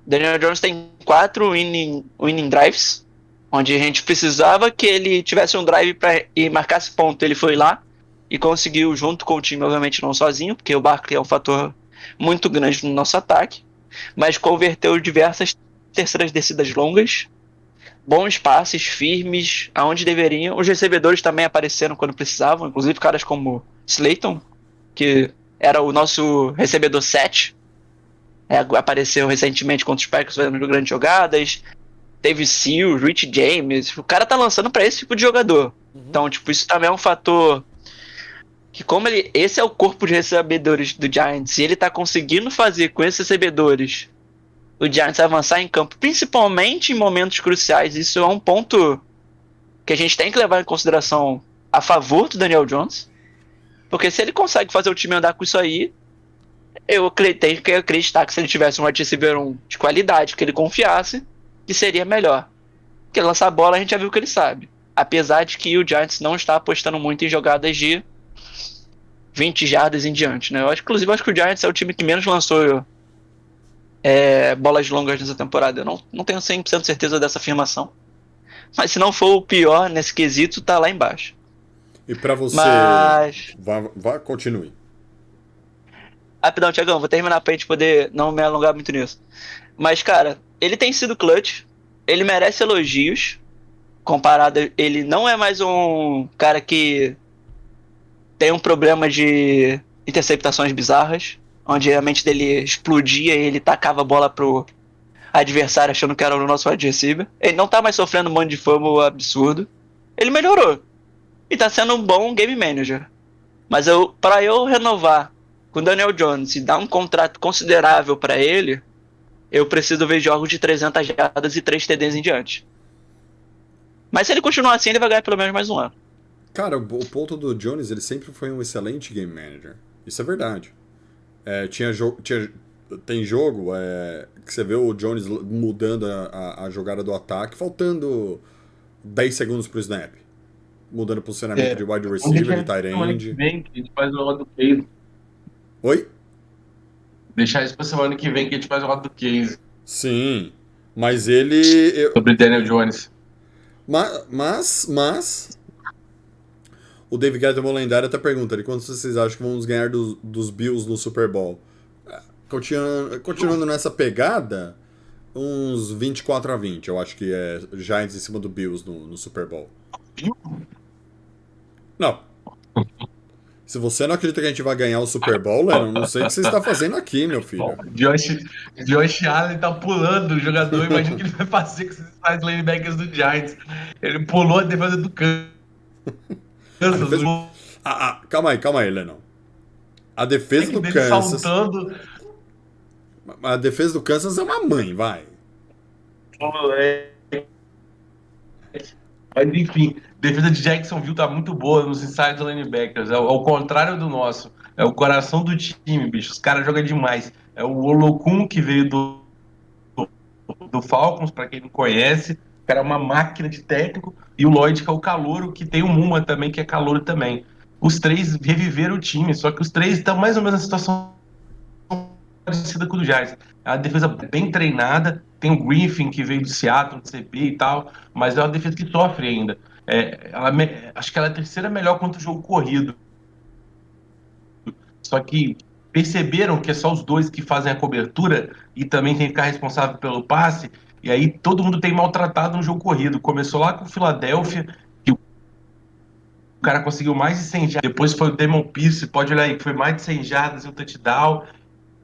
Speaker 3: Daniel Jones tem 4 winning drives, onde a gente precisava que ele tivesse um drive e marcasse ponto. Ele foi lá e conseguiu, junto com o time, obviamente não sozinho, porque o Barkley é um fator muito grande no nosso ataque, mas converteu diversas terceiras descidas longas, bons passes firmes, aonde deveriam. Os recebedores também apareceram quando precisavam, inclusive caras como Slayton, que era o nosso recebedor 7, apareceu recentemente contra os Packers fazendo grandes jogadas. Teve Seals, Rich James. O cara tá lançando pra esse tipo de jogador. Então, tipo, isso também é um fator que, como esse é o corpo de recebedores do Giants, e ele tá conseguindo fazer com esses recebedores o Giants avançar em campo, principalmente em momentos cruciais. Isso é um ponto que a gente tem que levar em consideração a favor do Daniel Jones, porque se ele consegue fazer o time andar com isso aí, eu tenho que acreditar que se ele tivesse um wide receiver de qualidade, que ele confiasse, que seria melhor. Porque lançar a bola a gente já viu que ele sabe. Apesar de que o Giants não está apostando muito em jogadas de 20 jardas em diante, né? Inclusive, eu acho que o Giants é o time que menos lançou bolas longas nessa temporada. Eu não tenho 100% certeza dessa afirmação. Mas se não for o pior nesse quesito, tá lá embaixo.
Speaker 1: E pra você...
Speaker 3: Mas...
Speaker 1: continue.
Speaker 3: Rapidão, Thiagão, vou terminar pra gente poder não me alongar muito nisso. Mas, cara, ele tem sido clutch, ele merece elogios. Comparado, ele não é mais um cara que tem um problema de interceptações bizarras, onde a mente dele explodia e ele tacava a bola pro adversário achando que era o nosso wide receiver. Ele não tá mais sofrendo um monte de fumble absurdo. Ele melhorou. E tá sendo um bom game manager. Mas pra eu renovar com o Daniel Jones e dar um contrato considerável pra ele, eu preciso ver jogos de 300 jardas e 3 TDs em diante. Mas se ele continuar assim, ele vai ganhar pelo menos mais um ano.
Speaker 1: Cara, o ponto do Jones, ele sempre foi um excelente game manager. Isso é verdade. Tem jogo que você vê o Jones mudando a jogada do ataque, faltando 10 segundos pro snap. Mudando o posicionamento de wide receiver, de tight end.
Speaker 4: Vem, que a gente faz o lado do case.
Speaker 1: Oi?
Speaker 4: Deixar isso pra semana que vem que a gente faz o lado do case.
Speaker 1: Sim, mas ele...
Speaker 4: Sobre Daniel Jones.
Speaker 1: Mas o David Gettleman lendário até pergunta: quantos vocês acham que vamos ganhar dos Bills no Super Bowl? Continuando nessa pegada, uns 24-20. Eu acho que é Giants em cima do Bills no Super Bowl. Não. Se você não acredita que a gente vai ganhar o Super Bowl, Lennon, não sei o que você está fazendo aqui, meu filho.
Speaker 4: Josh Allen tá pulando o jogador. Imagina o que ele vai fazer com esses três linebackers do Giants. Ele pulou a defesa do Kansas.
Speaker 1: Calma aí, Lennon. A defesa do Kansas...
Speaker 4: saltando.
Speaker 1: A defesa do Kansas é uma mãe, vai.
Speaker 4: Mas enfim, a defesa de Jacksonville tá muito boa nos inside linebackers. Ao contrário do nosso. É o coração do time, bicho. Os caras jogam demais. É o Olokun, que veio do Falcons, para quem não conhece. O cara é uma máquina de técnico. E o Lloyd, que é o calouro, que tem o Muma também, que é calouro também. Os três reviveram o time, só que os três estão mais ou menos na situação parecida com o do Giants. É uma defesa bem treinada. Tem o Griffin, que veio do Seattle, do CP e tal, mas é uma defesa que sofre ainda. Acho que ela é a terceira melhor contra o jogo corrido. Só que perceberam que é só os dois que fazem a cobertura e também tem que ficar responsável pelo passe, e aí todo mundo tem maltratado no jogo corrido. Começou lá com o Philadelphia, que o cara conseguiu mais de 100 jardas. Depois foi o Damon Pierce, pode olhar aí, que foi mais de 100 jardas e um touchdown.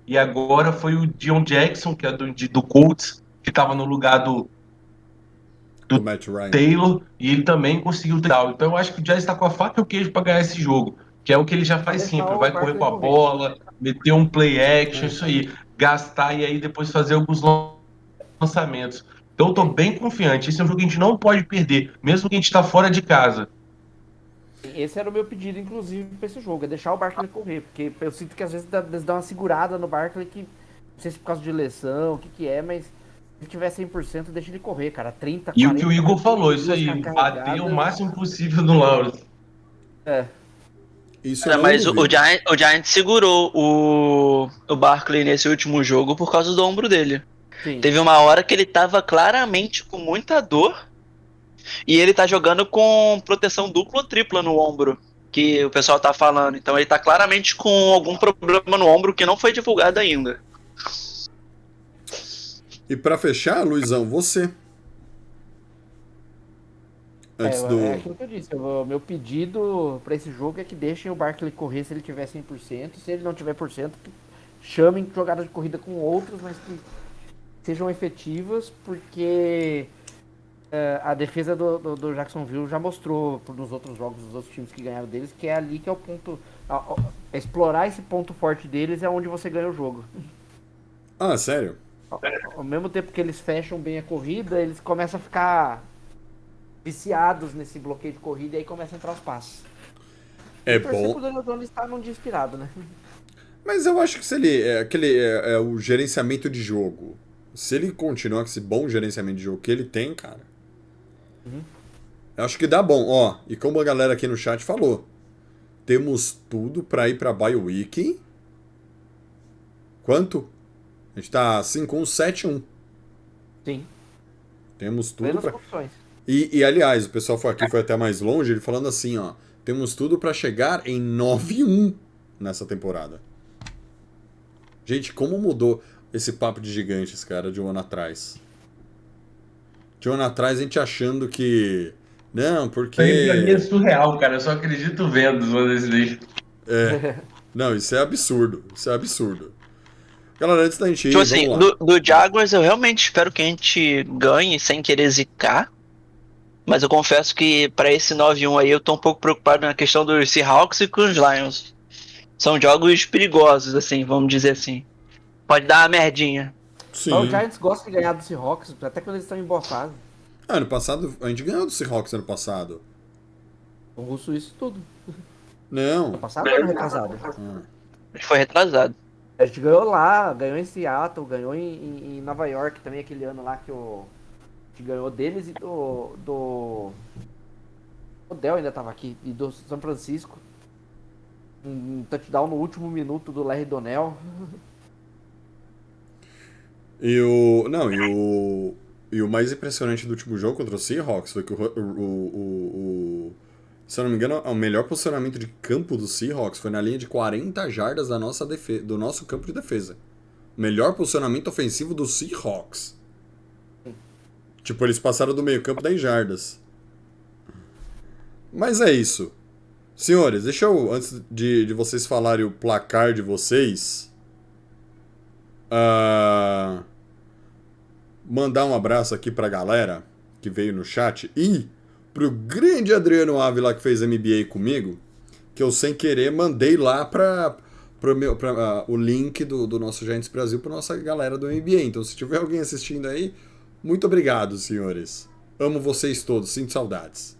Speaker 4: E agora foi o Dion Jackson, que é do Colts, que estava no lugar do
Speaker 1: Matt Ryan.
Speaker 4: Taylor, e ele também conseguiu touchdown. Então eu acho que o Giants está com a faca e o queijo para ganhar esse jogo. que é o que ele já faz
Speaker 2: Deixar
Speaker 4: sempre,
Speaker 2: o
Speaker 4: vai correr
Speaker 2: Barkley
Speaker 4: com a
Speaker 2: correr.
Speaker 4: bola, meter um play action, isso aí, gastar e aí depois fazer alguns lançamentos. Então eu tô bem confiante, esse é um jogo que a gente não pode perder, mesmo que a gente tá fora de casa.
Speaker 2: Esse era o meu pedido, inclusive, pra esse jogo, é deixar o Barkley correr, porque eu sinto que às vezes dá uma segurada no Barkley que, não sei se por causa de lesão, o que que é, mas se ele tiver 100%, deixa ele correr, cara, 30,
Speaker 4: E o que
Speaker 2: 40,
Speaker 4: o Igor
Speaker 2: mais
Speaker 4: falou, isso
Speaker 2: 2
Speaker 4: aí, bater o
Speaker 2: carregadas,
Speaker 4: máximo possível no Lawrence.
Speaker 2: é,
Speaker 1: Isso eu
Speaker 3: Cara,
Speaker 1: não
Speaker 3: mas
Speaker 1: duvido.
Speaker 3: O Giants segurou o Barkley nesse último jogo por causa do ombro dele.
Speaker 2: sim.
Speaker 3: Teve uma hora que ele tava claramente com muita dor e ele tá jogando com proteção dupla ou tripla no ombro, que o pessoal tá falando. Então ele tá claramente com algum problema no ombro que não foi divulgado ainda.
Speaker 1: E pra fechar, Luizão, você. Antes
Speaker 2: É
Speaker 1: do.
Speaker 2: aquilo que eu disse. O meu pedido pra esse jogo é que deixem o Barkley correr se ele tiver 100%. Se ele não tiver por cento, que chamem jogadas de corrida com outros, mas que sejam efetivas, porque a defesa do Jacksonville já mostrou nos outros jogos dos outros times que ganharam deles que é ali que é o ponto. Explorar esse ponto forte deles é onde você ganha o jogo.
Speaker 1: Ah, sério?
Speaker 2: Ao mesmo tempo que eles fecham bem a corrida, eles começam a ficar viciados nesse bloqueio de corrida e aí começam a entrar os passos.
Speaker 1: É
Speaker 2: Torcer pro
Speaker 1: bom.
Speaker 2: Daniel Jones estar num dia inspirado, né?
Speaker 1: Mas eu acho que se ele. É o gerenciamento de jogo. Se ele continuar com esse bom gerenciamento de jogo que ele tem, cara. Eu acho que dá bom. Ó, e como a galera aqui no chat falou, temos tudo pra ir pra bye week. Quanto? A gente tá 5-1, 7-1.
Speaker 2: Sim.
Speaker 1: Temos tudo
Speaker 2: Plenas
Speaker 1: pra.
Speaker 2: condições.
Speaker 1: E aliás, o pessoal foi aqui foi até mais longe, ele falando assim, ó. Temos tudo pra chegar em 9-1 nessa temporada. Gente, como mudou esse papo de gigantes, cara, de um ano atrás. De um ano atrás a gente achando que. Não,
Speaker 4: Isso aí pra mim é
Speaker 1: porque.
Speaker 4: surreal, cara, eu só acredito vendo uma desse daí.
Speaker 1: Não, isso é absurdo. Isso é absurdo. Galera, antes da gente
Speaker 3: Tipo
Speaker 1: ir,
Speaker 3: assim,
Speaker 1: vamos lá.
Speaker 3: do Jaguars eu realmente espero que a gente ganhe sem querer zicar. Mas eu confesso que pra esse 9-1 aí eu tô um pouco preocupado na questão dos Seahawks e com os Lions. São jogos perigosos, assim, vamos dizer assim. Pode dar uma merdinha.
Speaker 2: Mas o
Speaker 1: Sim.
Speaker 2: Giants gosta de ganhar do Seahawks, até quando eles estão em boa fase.
Speaker 1: Ano passado, a gente ganhou do Seahawks ano passado.
Speaker 2: O Russo isso tudo. Ano
Speaker 1: Não.
Speaker 2: passado ou ano retrasado?
Speaker 3: Foi retrasado.
Speaker 2: A gente ganhou lá, ganhou em Seattle, ganhou em Nova York também, aquele ano lá que a gente ganhou deles e do Odell ainda tava aqui, e do São Francisco. Um touchdown no último minuto do Larry Donnell.
Speaker 1: E o. Não, e o mais impressionante do último jogo contra o Seahawks foi que se eu não me engano, o melhor posicionamento de campo do Seahawks foi na linha de 40 jardas da nossa do nosso campo de defesa. O melhor posicionamento ofensivo do Seahawks. Tipo, eles passaram do meio campo 10 jardas. Mas é isso. Senhores, deixa eu, antes de vocês falarem o placar de vocês, mandar um abraço aqui pra galera que veio no chat e pro grande Adriano Ávila que fez MBA comigo, que eu sem querer mandei lá pra o link do nosso Giants Brasil pra nossa galera do MBA. Então se tiver alguém assistindo aí, muito obrigado, senhores. Amo vocês todos, sinto saudades.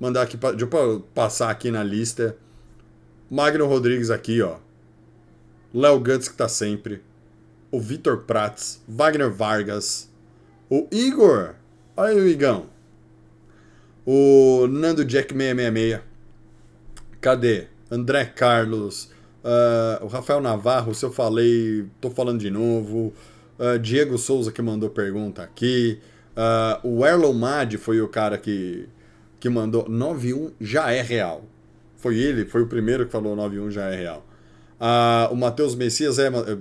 Speaker 1: Mandar aqui, deixa eu passar aqui na lista. Magno Rodrigues aqui, ó. Léo Gantz que tá sempre. O Vitor Prats, Wagner Vargas, o Igor, olha aí o Igão, o Nando Jack 666, cadê? André Carlos, o Rafael Navarro, se eu falei, tô falando de novo, Diego Souza que mandou pergunta aqui, o Erlon Mad foi o cara que mandou 9-1 já é real, foi ele, foi o primeiro que falou 9-1 já é real. O Matheus Messias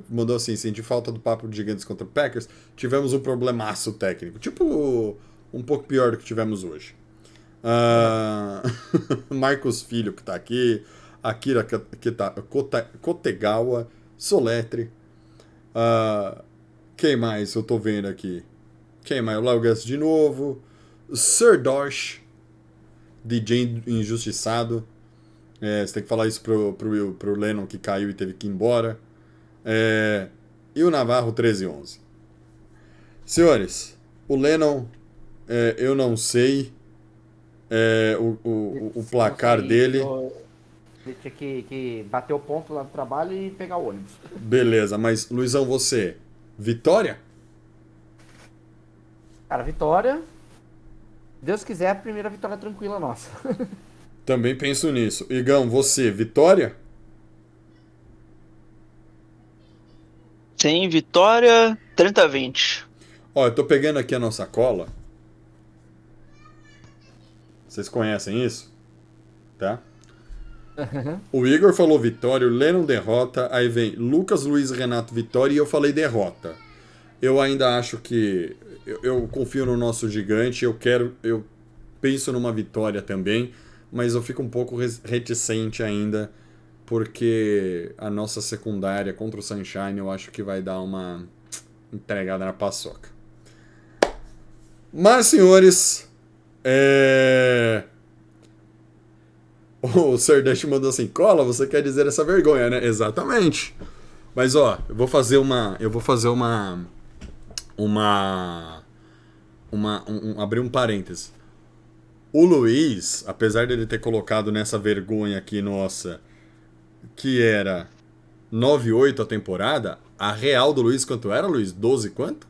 Speaker 1: mandou assim: senti falta do papo de gigantes contra Packers. Tivemos um problemaço técnico. Tipo, um pouco pior do que tivemos hoje. Marcos Filho, que tá aqui. Akira Kotegawa. Soletre. Quem mais eu tô vendo aqui? Quem mais? O Léo Guess de novo. Sir Dorsch. DJ Injustiçado. Você tem que falar isso pro Lennon, que caiu e teve que ir embora. E o Navarro 13-11. Senhores, o Lennon, eu não sei o placar
Speaker 2: Não sei,
Speaker 1: dele.
Speaker 2: Ele tinha que bater o ponto lá no trabalho e pegar o ônibus.
Speaker 1: Beleza, mas Luizão, você, vitória?
Speaker 2: Cara, vitória. Deus quiser, a primeira vitória tranquila nossa.
Speaker 1: Também penso nisso. Igão, você, vitória?
Speaker 3: Sim, vitória 30-20.
Speaker 1: Ó, eu tô pegando aqui a nossa cola. Vocês conhecem isso? Tá? O Igor falou vitória, o Lennon derrota, aí vem Lucas, Luiz, Renato, vitória, e eu falei derrota. Eu ainda acho que... Eu confio no nosso gigante, eu penso numa vitória também, mas eu fico um pouco reticente ainda, porque a nossa secundária contra o Sunshine eu acho que vai dar uma entregada na paçoca. Mas, senhores, o Serdeste mandou assim, Cola, você quer dizer essa vergonha, né? Exatamente. Mas, ó, eu vou fazer abrir um parêntese. O Luiz, apesar dele ter colocado nessa vergonha aqui, nossa, que era 9-8 a temporada, a real do Luiz quanto era, Luiz? 12 quanto?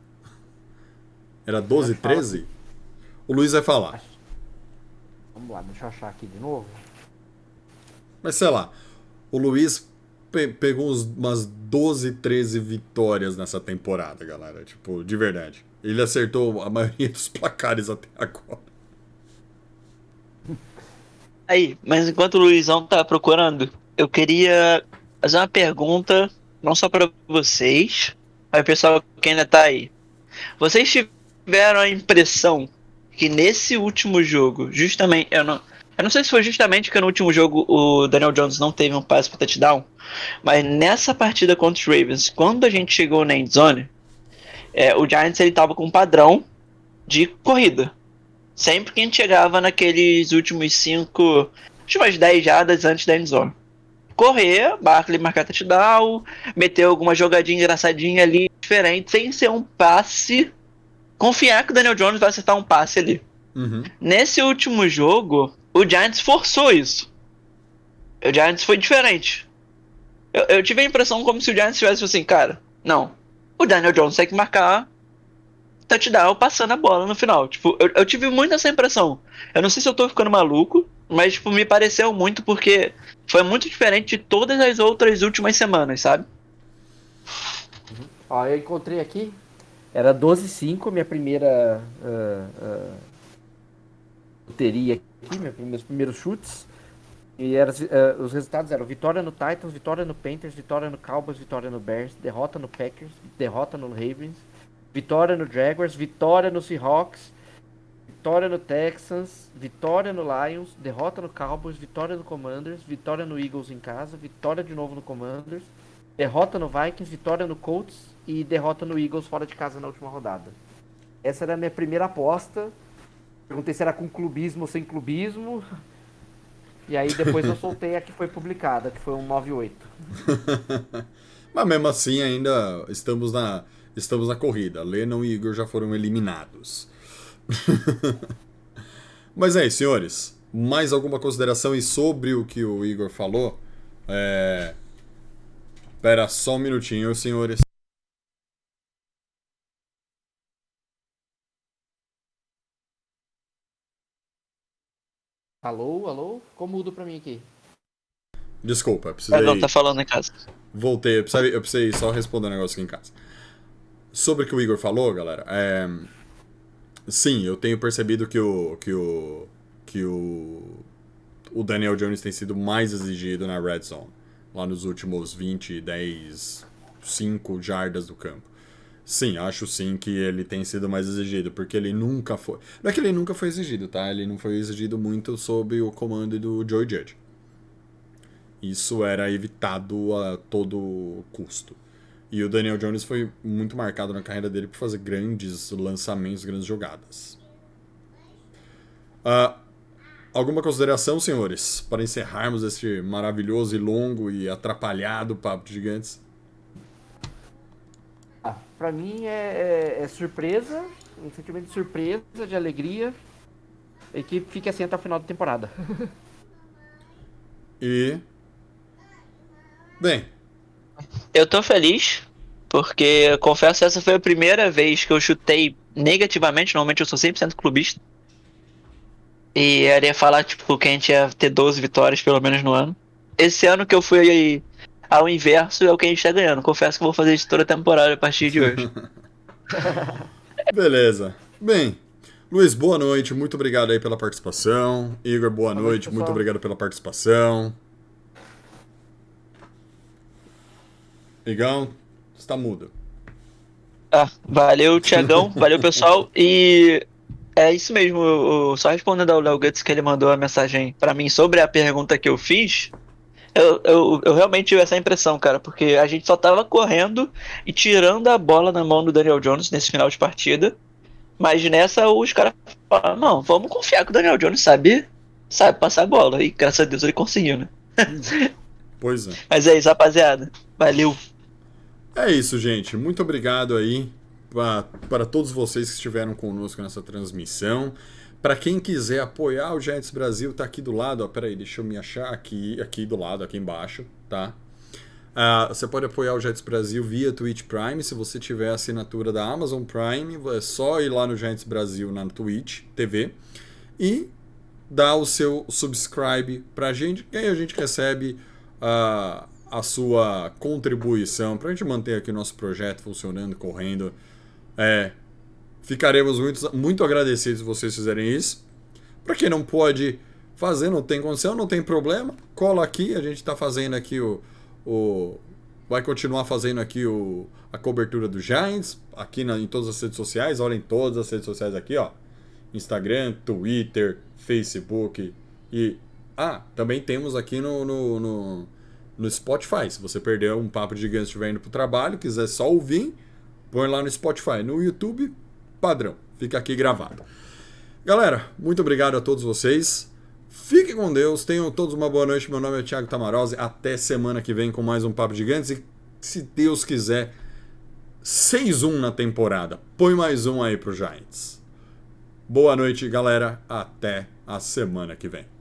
Speaker 1: Era 12, 13? O Luiz vai falar.
Speaker 2: Vamos lá, deixa eu achar aqui de novo.
Speaker 1: Mas sei lá, o Luiz pegou umas 12, 13 vitórias nessa temporada, galera. Tipo, de verdade. Ele acertou a maioria dos placares até agora.
Speaker 3: Aí, mas enquanto o Luizão tá procurando, eu queria fazer uma pergunta, não só pra vocês, mas o pessoal que ainda tá aí. Vocês tiveram a impressão que nesse último jogo, justamente, eu não sei se foi justamente que no último jogo o Daniel Jones não teve um passe para touchdown, mas nessa partida contra os Ravens, quando a gente chegou na endzone, o Giants ele tava com um padrão de corrida. Sempre que a gente chegava naqueles últimos 10 jardas antes da endzone. Correr, Barkley marcar touchdown, meter alguma jogadinha engraçadinha ali, diferente, sem ser um passe. Confiar que o Daniel Jones vai acertar um passe ali.
Speaker 1: Uhum.
Speaker 3: Nesse último jogo, o Giants forçou isso. O Giants foi diferente. Eu tive a impressão como se o Giants tivesse assim, cara, não. O Daniel Jones tem que marcar touchdown passando a bola no final. Tipo, eu tive muito essa impressão. Eu não sei se eu tô ficando maluco, mas tipo, me pareceu muito porque foi muito diferente de todas as outras últimas semanas, sabe?
Speaker 2: Ó, eu encontrei aqui. Era 12-5, minha primeira loteria aqui, meus primeiros chutes. E os resultados eram vitória no Titans, vitória no Panthers, vitória no Cowboys, vitória no Bears, derrota no Packers, derrota no Ravens, vitória no Jaguars, vitória no Seahawks, vitória no Texans, vitória no Lions, derrota no Cowboys, vitória no Commanders, vitória no Eagles em casa, vitória de novo no Commanders, derrota no Vikings, vitória no Colts e derrota no Eagles fora de casa na última rodada. Essa era a minha primeira aposta. Perguntei se era com clubismo ou sem clubismo. E aí depois eu soltei a que foi publicada, que foi um 9-8.
Speaker 1: Mas mesmo assim ainda estamos na corrida. Lennon e Igor já foram eliminados. Mas é isso, senhores. Mais alguma consideração aí sobre o que o Igor falou? Espera só um minutinho, senhores.
Speaker 2: Alô, alô? Ficou mudo pra mim aqui.
Speaker 1: Desculpa, eu precisei...
Speaker 3: Não, tá falando em casa.
Speaker 1: Voltei, eu precisei só responder um negócio aqui em casa. Sobre o que o Igor falou, galera, sim, eu tenho percebido que o Daniel Jones tem sido mais exigido na red zone, lá nos últimos 20, 10, 5 jardas do campo. Sim, acho sim que ele tem sido mais exigido, porque ele nunca foi... Não é que ele nunca foi exigido, tá? Ele não foi exigido muito sob o comando do Joe Judge. Isso era evitado a todo custo. E o Daniel Jones foi muito marcado na carreira dele por fazer grandes lançamentos, grandes jogadas. Alguma consideração, senhores, para encerrarmos este maravilhoso e longo e atrapalhado Papo de Gigantes?
Speaker 2: Pra mim é surpresa, um sentimento de surpresa, de alegria. A equipe fica assim até o final da temporada.
Speaker 1: E... Bem,
Speaker 3: Eu tô feliz, porque eu confesso que essa foi a primeira vez que eu chutei negativamente. Normalmente eu sou 100% clubista. E eu ia falar, tipo, que a gente ia ter 12 vitórias pelo menos no ano. Esse ano que eu fui ao inverso é o que a gente tá ganhando. Confesso que eu vou fazer isso toda a temporada a partir de hoje.
Speaker 1: beleza. Bem, Luiz, boa noite. Muito obrigado aí pela participação. Igor, boa
Speaker 2: Boa noite,
Speaker 1: noite.
Speaker 2: pessoal.
Speaker 1: Muito obrigado pela participação. Igão, está mudo.
Speaker 3: Valeu, Thiagão. Valeu, pessoal. E é isso mesmo. Só respondendo ao Léo Guts, que ele mandou a mensagem pra mim sobre a pergunta que eu fiz. Eu realmente tive essa impressão, cara, porque a gente só tava correndo e tirando a bola na mão do Daniel Jones nesse final de partida. Mas nessa os caras falaram, não, vamos confiar que o Daniel Jones sabe passar a bola. E graças a Deus ele conseguiu, né?
Speaker 1: Pois é.
Speaker 3: Mas é isso, rapaziada. Valeu.
Speaker 1: É isso, gente. Muito obrigado aí para todos vocês que estiveram conosco nessa transmissão. Para quem quiser apoiar o Giants Brasil, tá aqui do lado. Ó, peraí, deixa eu me achar aqui do lado, aqui embaixo, tá? Você pode apoiar o Giants Brasil via Twitch Prime. Se você tiver a assinatura da Amazon Prime, é só ir lá no Giants Brasil na Twitch TV e dar o seu subscribe pra gente, que aí a gente recebe a sua contribuição pra gente manter aqui o nosso projeto funcionando, correndo. Ficaremos muito agradecidos se vocês fizerem isso. Pra quem não pode fazer, não tem condição, não tem problema, cola aqui, a gente tá fazendo aqui vai continuar fazendo aqui a cobertura do Giants, aqui em todas as redes sociais. Olhem todas as redes sociais aqui, ó. Instagram, Twitter, Facebook e... também temos aqui no Spotify. Se você perdeu um Papo de Gigantes, estiver indo pro trabalho, quiser só ouvir, põe lá no Spotify. No YouTube, padrão. Fica aqui gravado. Galera, muito obrigado a todos vocês. Fiquem com Deus, tenham todos uma boa noite. Meu nome é Thiago Tamarose. Até semana que vem com mais um Papo de Gigantes. E se Deus quiser, 6-1 na temporada. Põe mais um aí pro Giants. Boa noite, galera. Até a semana que vem.